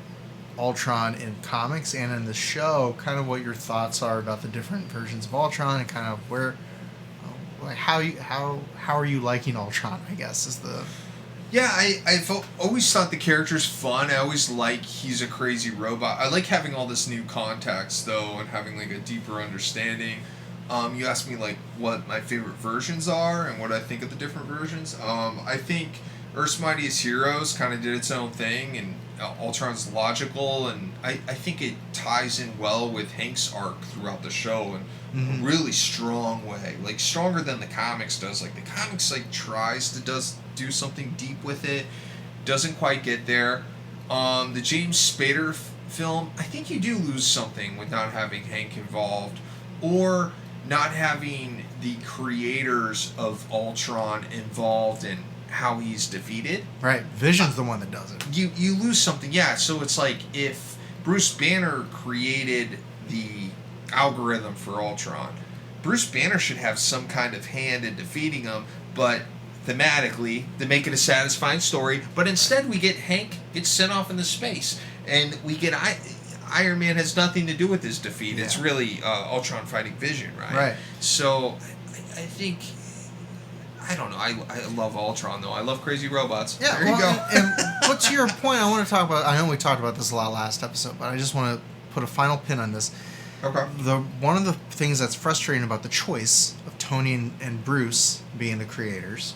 Ultron in comics and in the show, kind of what your thoughts are about the different versions of Ultron, and kind of how are you liking Ultron, I guess, is the... Yeah, I've always thought the character's fun. I always like he's a crazy robot. I like having all this new context, though, and having a deeper understanding. You asked me what my favorite versions are and what I think of the different versions. I think Earth's Mightiest Heroes kind of did its own thing, and Ultron's logical, and I think it ties in well with Hank's arc throughout the show in a really strong way, stronger than the comics does. The comics tries to do something deep with it, doesn't quite get there. The James Spader film, I think you do lose something with not having Hank involved, or not having the creators of Ultron involved in how he's defeated. Right. Vision's the one that does it. You lose something. Yeah, so it's like if Bruce Banner created the algorithm for Ultron, Bruce Banner should have some kind of hand in defeating him, but thematically, to make it a satisfying story, but instead we get Hank gets sent off into space, and we get Iron Man has nothing to do with his defeat. Yeah. It's really Ultron fighting Vision, right? Right. So I think, I don't know. I love Ultron, though. I love crazy robots. Yeah, there you go. But to your point, I want to talk about, I know we talked about this a lot last episode, but I just want to put a final pin on this. Okay. One of the things that's frustrating about the choice of Tony and Bruce being the creators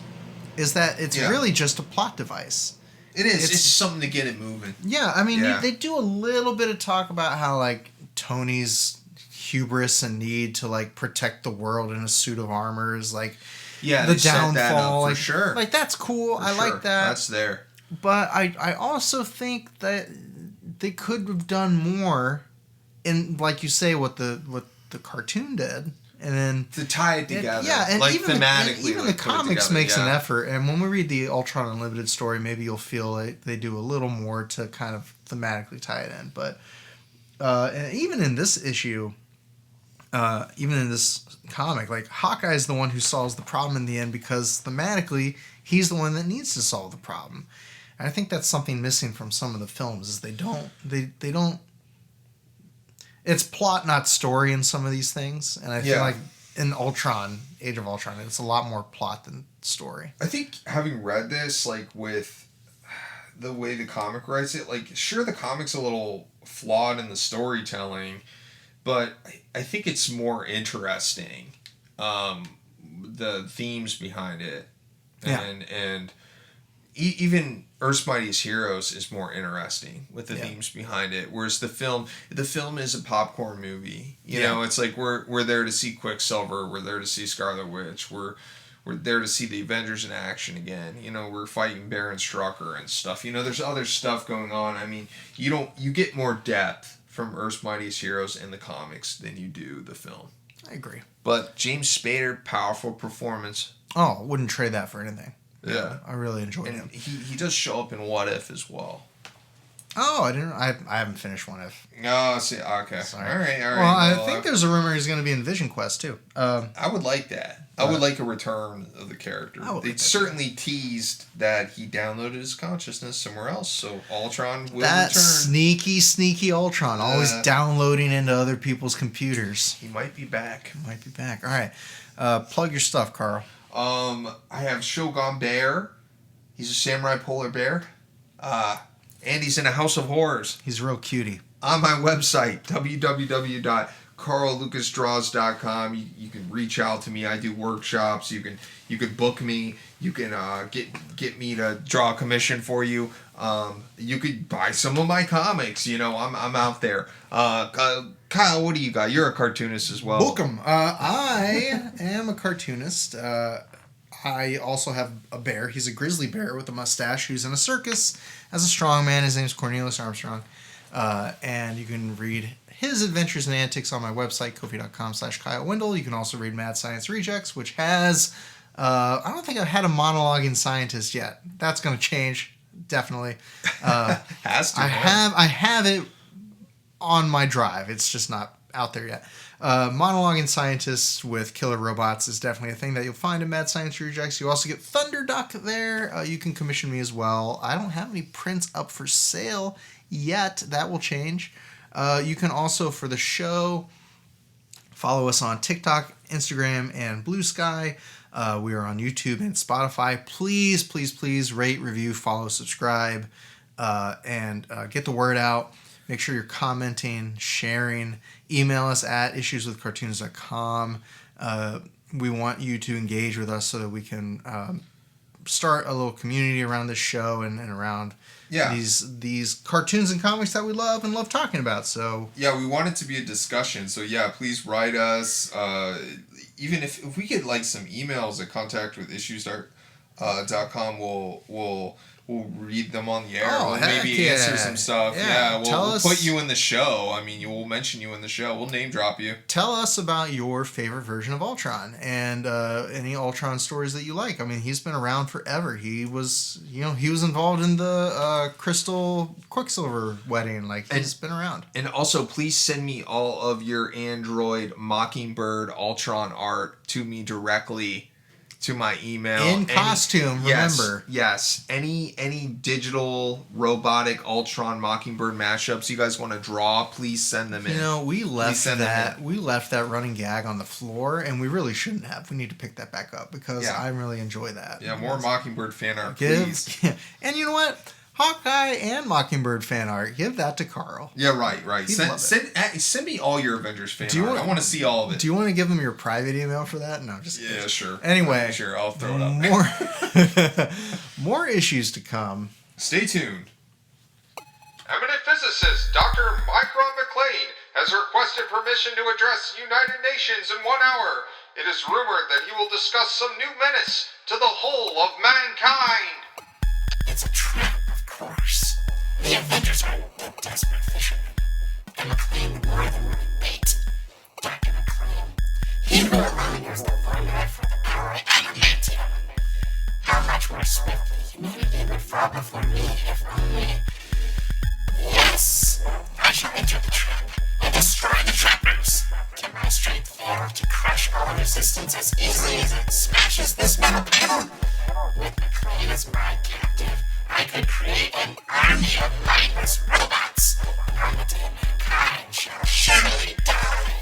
is that it's really just a plot device. It is. It's something to get it moving. Yeah, I mean, they do a little bit of talk about how, like, Tony's hubris and need to, like, protect the world in a suit of armor is, like, the downfall. That up for like, sure. Like, that's cool. For I sure. like that. That's there. But I also think that they could have done more in, like you say, what the cartoon did. And then to tie it together, and like even thematically, even like the comics makes an effort. And when we read the Ultron Unlimited story, maybe you'll feel like they do a little more to kind of thematically tie it in. But and even in this issue, even in this comic, like Hawkeye's the one who solves the problem in the end because thematically he's the one that needs to solve the problem. And I think that's something missing from some of the films is they don't. It's plot, not story in some of these things. And I feel like in Ultron, Age of Ultron, it's a lot more plot than story. I think having read this, like, with the way the comic writes it, like, sure, the comic's a little flawed in the storytelling, but I think it's more interesting, the themes behind it. And even Earth's Mightiest Heroes is more interesting with the themes behind it, whereas the film is a popcorn movie. You know, it's like we're there to see Quicksilver, we're there to see Scarlet Witch, we're there to see the Avengers in action again. You know, we're fighting Baron Strucker and stuff. You know, there's other stuff going on. I mean, you get more depth from Earth's Mightiest Heroes in the comics than you do the film. I agree. But James Spader, powerful performance. Oh, wouldn't trade that for anything. Yeah, I really enjoyed him. He does show up in What If as well. Oh, I didn't. I haven't finished What If. Oh, see, okay. Sorry. All right. Well, I think there's a rumor he's going to be in Vision Quest too. I would like that. I would like a return of the character. They certainly teased that he downloaded his consciousness somewhere else, so Ultron will return. Sneaky Ultron, always downloading into other people's computers. He might be back. All right, plug your stuff, Carl. I have Shogun Bear. He's a samurai polar bear. And he's in a house of horrors. He's a real cutie. On my website, www.carllucasdraws.bsky.social. You can reach out to me. I do workshops. You can book me. You can get me to draw a commission for you. You could buy some of my comics. You know, I'm out there. Kyle, what do you got? You're a cartoonist as well. Book 'em. I am a cartoonist. I also have a bear. He's a grizzly bear with a mustache who's in a circus as a strongman. His name's Cornelius Armstrong. And you can read his adventures and antics on my website, ko-fi.com/kylewindle. You can also read Mad Science Rejects, which has... I don't think I've had a monologuing scientist yet. That's going to change, definitely. Has to. I have it on my drive. It's just not out there yet. Monologuing scientists with killer robots is definitely a thing that you'll find in Mad Science Rejects. You also get Thunderduck there. You can commission me as well. I don't have any prints up for sale yet. That will change. You can also, for the show, follow us on TikTok, Instagram, and Bluesky. We are on YouTube and Spotify. Please rate, review, follow, subscribe, and get the word out. Make sure you're commenting, sharing. Email us at IssuesWithCartoons.com. We want you to engage with us so that we can start a little community around this show and around these cartoons and comics that we love and love talking about. So we want it to be a discussion. So please write us. Even if we get like some emails at contact with issues .com will read them on the air. Oh, we'll maybe answer some stuff. Yeah, we'll put you in the show. I mean, we'll mention you in the show. We'll name drop you. Tell us about your favorite version of Ultron and any Ultron stories that you like. I mean, he's been around forever. He was involved in the Crystal Quicksilver wedding. Like, he's been around. And also, please send me all of your Android Mockingbird Ultron art to me directly. To my email. In costume, remember. Yes. Any digital, robotic, Ultron, Mockingbird mashups you guys want to draw, please send them in. You know, we left that running gag on the floor, and we really shouldn't have. We need to pick that back up, because I really enjoy that. Yeah, more Mockingbird fan art, please. And you know what? Hawkeye and Mockingbird fan art, give that to Carl. Yeah, right. Send me all your Avengers fan art. I want to see all of it. Do you want to give him your private email for that? No, just kidding. Yeah, sure. Anyway, sure, I'll throw it up. More issues to come. Stay tuned. Eminent physicist Dr. Micron McLean has requested permission to address United Nations in 1 hour. It is rumored that he will discuss some new menace to the whole of mankind. It's a trap. Of course. The Avengers are the desperate fishermen. And McLean more than willing bait. Dr. McLean, he who alone knows the formula for the power of adamantium. How much more swiftly humanity would fall before me if only... Yes! I shall enter the trap and destroy the trappers. Can my strength fail to crush all resistance as easily as it smashes this metal panel? With McLean as my captive, I could create an army of mindless robots. On the day mankind shall surely die.